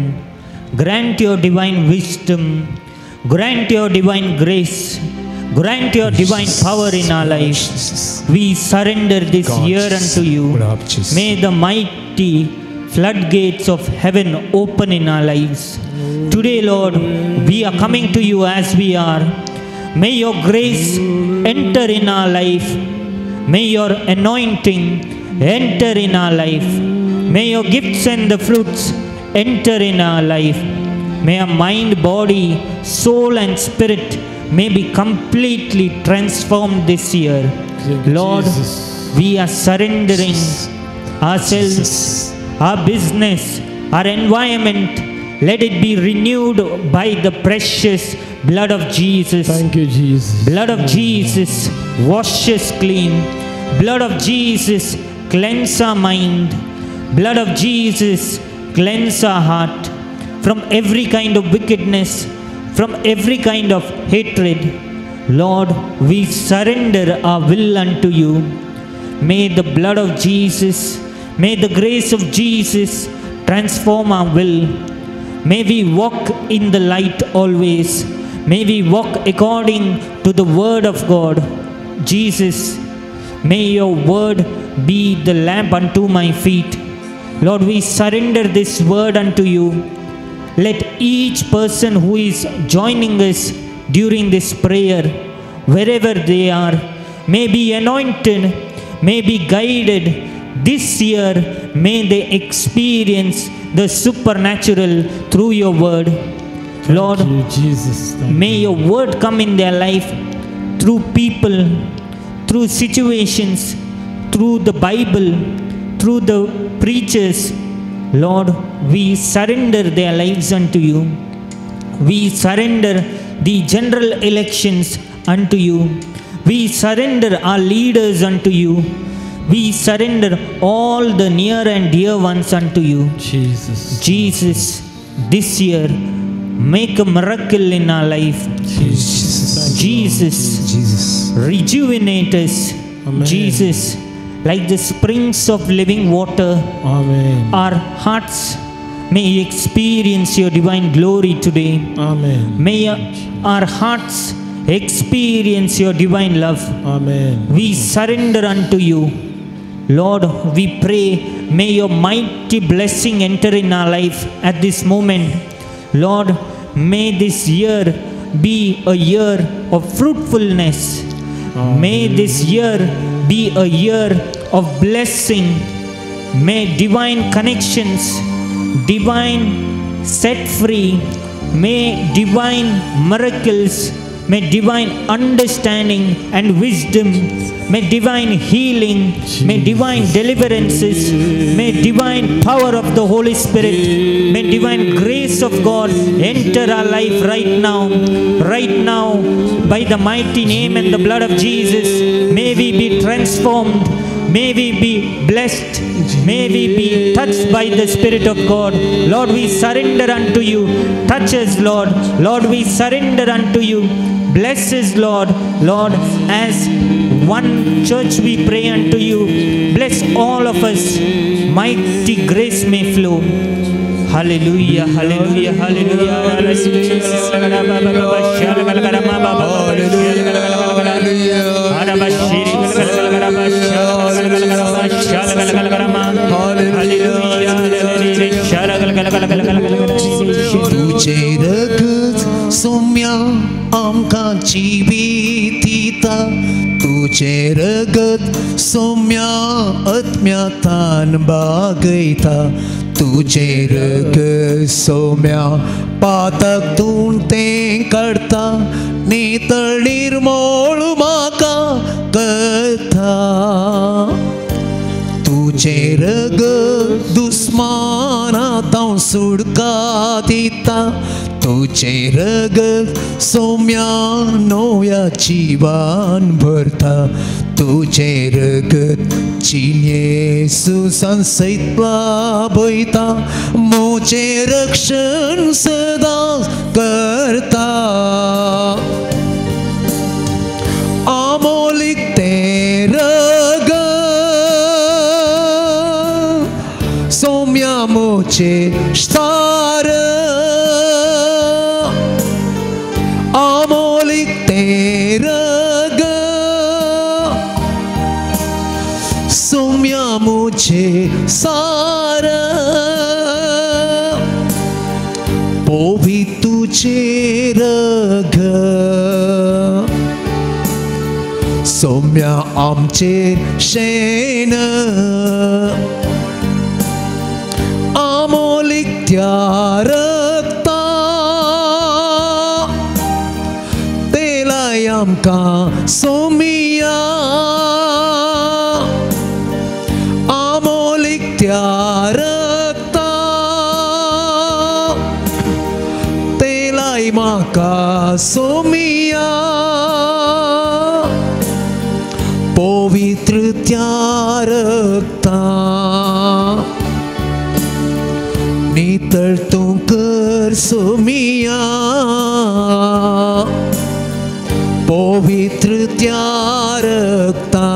Grant your divine wisdom. Grant your divine grace. Grant your divine power in our lives. We surrender this year unto you. May the mighty floodgates of heaven open in our lives. Today, Lord, we are coming to you as we are. May your grace enter in our life. May your anointing enter in our life. May your gifts and the fruits enter in our life. May our mind, body, soul and spirit may be completely transformed this year. Lord, we are surrendering ourselves, our business, our environment. Let it be renewed by the precious blood of Jesus. Thank you, Jesus. Blood of Jesus wash us clean. Blood of Jesus cleanse our mind. Blood of Jesus cleanse our heart from every kind of wickedness, from every kind of hatred. Lord, we surrender our will unto you. May the blood of Jesus, may the grace of Jesus transform our will. May we walk in the light always. May we walk according to the word of God. Jesus, may your word be the lamp unto my feet. Lord, we surrender this word unto you. Let each person who is joining us during this prayer, wherever they are, may be anointed, may be guided. This year, may they experience the supernatural through your word. Lord, Thank you, Jesus. may your word come in their life through people, through situations, through the Bible, through the preachers. Lord, we surrender their lives unto you. We surrender the general elections unto you. We surrender our leaders unto you. We surrender all the near and dear ones unto you. Jesus. Jesus, this year, make a miracle in our life. Jesus, rejuvenate us. Amen. Jesus, like the springs of living water, Amen. our hearts may experience your divine glory today. Amen. May our hearts experience your divine love. Amen. We surrender unto you. Lord, we pray, may your mighty blessing enter in our life at this moment. Lord, may this year be a year of fruitfulness. May this year be a year of blessing. May divine connections, divine set free, may divine miracles, may divine understanding and wisdom, may divine healing, may divine deliverances, may divine power of the Holy Spirit, may divine grace of God enter our life right now, by the mighty name and the blood of Jesus. May we be transformed. May we be blessed. May we be touched by the Spirit of God. Lord, we surrender unto you. Touch us, Lord. Lord, we surrender unto you. Bless us, Lord. Lord, as one church we pray unto you. Bless all of us. Mighty grace may flow. Hallelujah, hallelujah, तुझे रगत सौम्या आमका जिवीत दिता तुझे रगत सौम्या आत्म्यातान बागयता तुझे रगत सौम्या पातक तूण तें काडता नितळीर मोळ म्हाका करता तुझे रगत दुस्मानांतां सुटका दिता तुझे रगत सौम्या नव्या जिवान भरता तुझे रगत येसूसान सैतला भयता मोचे रक्षण सदां करता अमोलीक तें रगत सौम्या मोचे स्तार अमोलीक तें रगत सौम्या मोचे सार पोवी तुझे रगत सौम्या आमचे शेण अमोलीक त्या रगता तेलाय आमकां सौम्या अमोलीक त्या रगता तेलाय म्हाका सौम्या पवित्र त्या रगता नितळ तूं कर सौम्या पवित्र त्या रगता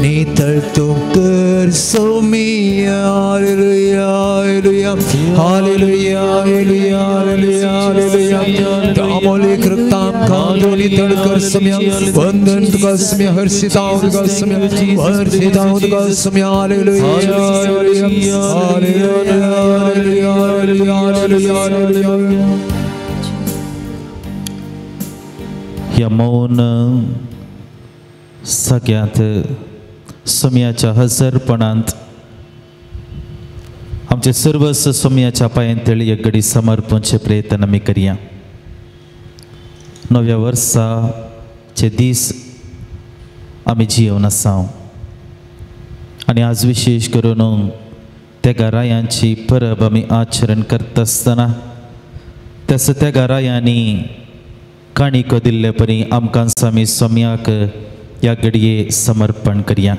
नितळ तूं कर सौम्या हालेलुया हालेलुया हालेलुया हालेलुया हालेलुया हालेलुया अमोलीक रगतां खातो नितळ कर सौम्या वंदन तुका सौम्या हर्षितां तुका सौम्या हर्षितां तुका सौम्या हालेलुया हालेलुया हालेलुया हालेलुया हालेलुया ह्या मौन सगळ्यांत सौम्याच्या हजरपणांत आमचे सर्वस्व सौम्याच्या पांयांतळी एक घडी समर्पणचे प्रयत्न आमी करया नव्या वर्साचे दीस आमी जियोवन आसा आनी आज विशेश करून त्या घरायांची परब आमी आचरण करता आसतना तस त्या घरायांनी काणिको दिल्ले परी आमकां आमी सौम्याक ह्या घडये समर्पण करया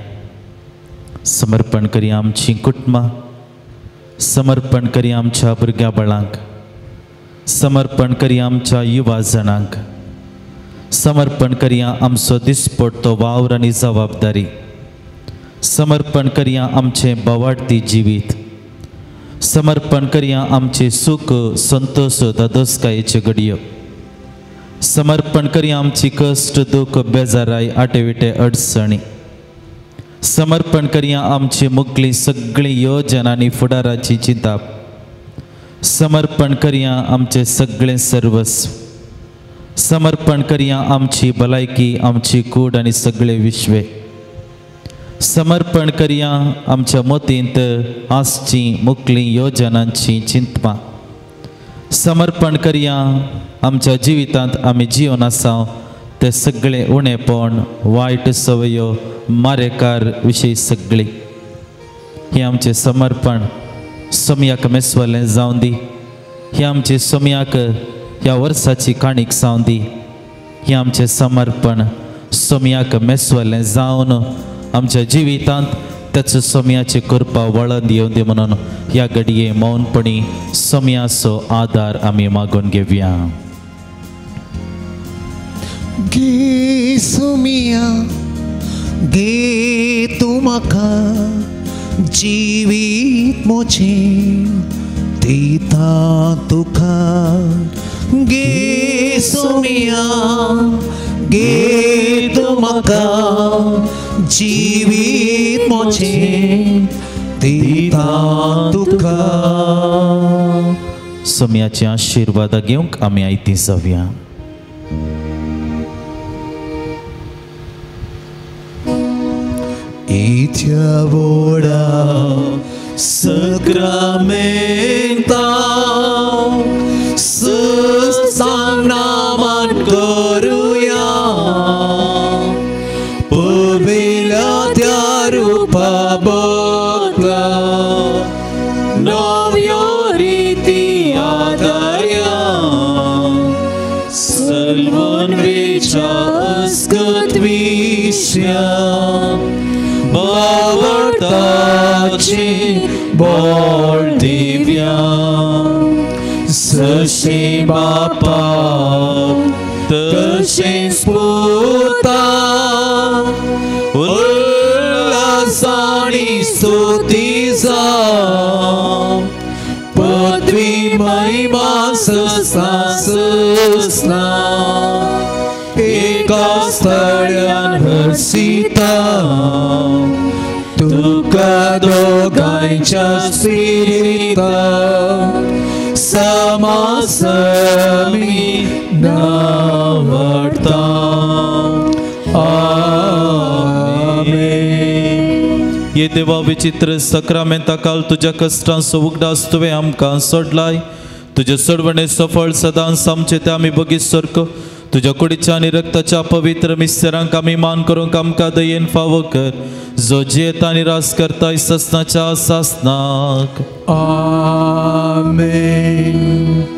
आमची कुटुंबां समर्पण करया आमच्या भुरग्या बाळांक समर्पण करया आमच्या युवा जणांक समर्पण करया आमचो दिसपडतो वावर आनी जबाबदारी समर्पण करया आमचे बोवाडती जिवीत समर्पण करया आमचे सुख संतोष दादोसकायेच्यो घडयो समर्पण करया आमची कश्ट दुख बेजाराय आटेविटे अडचणी समर्पण करया आमची मुखली सगळी योजना आनी फुडाराची चिंता समर्पण करया आमचे सगळे सर्वस्व समर्पण करया आमची भलायकी आमची कूड आनी सगळे विश्वे समर्पण करया आमच्या मोतींत आसची मुखली योजनांची चिंतपां समर्पण करया आमच्या जिवितांत आमी जिवन आसा ते सगळे उणेपण वायट सवयो मारेकार विशयी सगळी हे आमचे समर्पण सौम्याक मेसवलें जावं दी हे आमचे सौम्याक ह्या वर्साची काणीक जावं दी हे आमचे समर्पण सौम्याक मेसवलें जावन आमच्या जिवितांत त्याचो सौम्याची कृपा वळण येवं दी म्हणून ह्या घडये मौनपणी सौम्याचो आदार आमी मागून घेवया गे सौम्या गे तूं म्हाका जिवीत मुझे दिता तुका गे सोमिया गे तुमका जिवीत मुझे दिता तुका. सोम्याचे आशीर्वाद घेवंक आमी आयती जावया. Itiavoda Sacramenta Sangnaman Koruya Pavila Tyarupa Botla Novyoriti Adaya Salvon Vicha Asgatvisya Bavartaci bol divya Sasi Bapa Tasi Sputa Ullasani Stutiza Patvi Mahima Sasna Eka Stadian Harsita Tuka dogaincha spirita Samasami navarta. Amen. ये देवा विचित्र सक्रामेंता काल तुझ्या कष्टांचो उगडास तुवें आमकां सोडलाय. तुझे सोडवणे सफळ सदांच आमचे ते आमी बगीत सरको. तुझ्या कुडीच्या आणि रक्ताच्या पवित्र मिस्सरांक आमी मान करूंक आमकां दयेन फावो कर. जो जियेता आनी रास करता ससनाच्या सासनाक. Amen.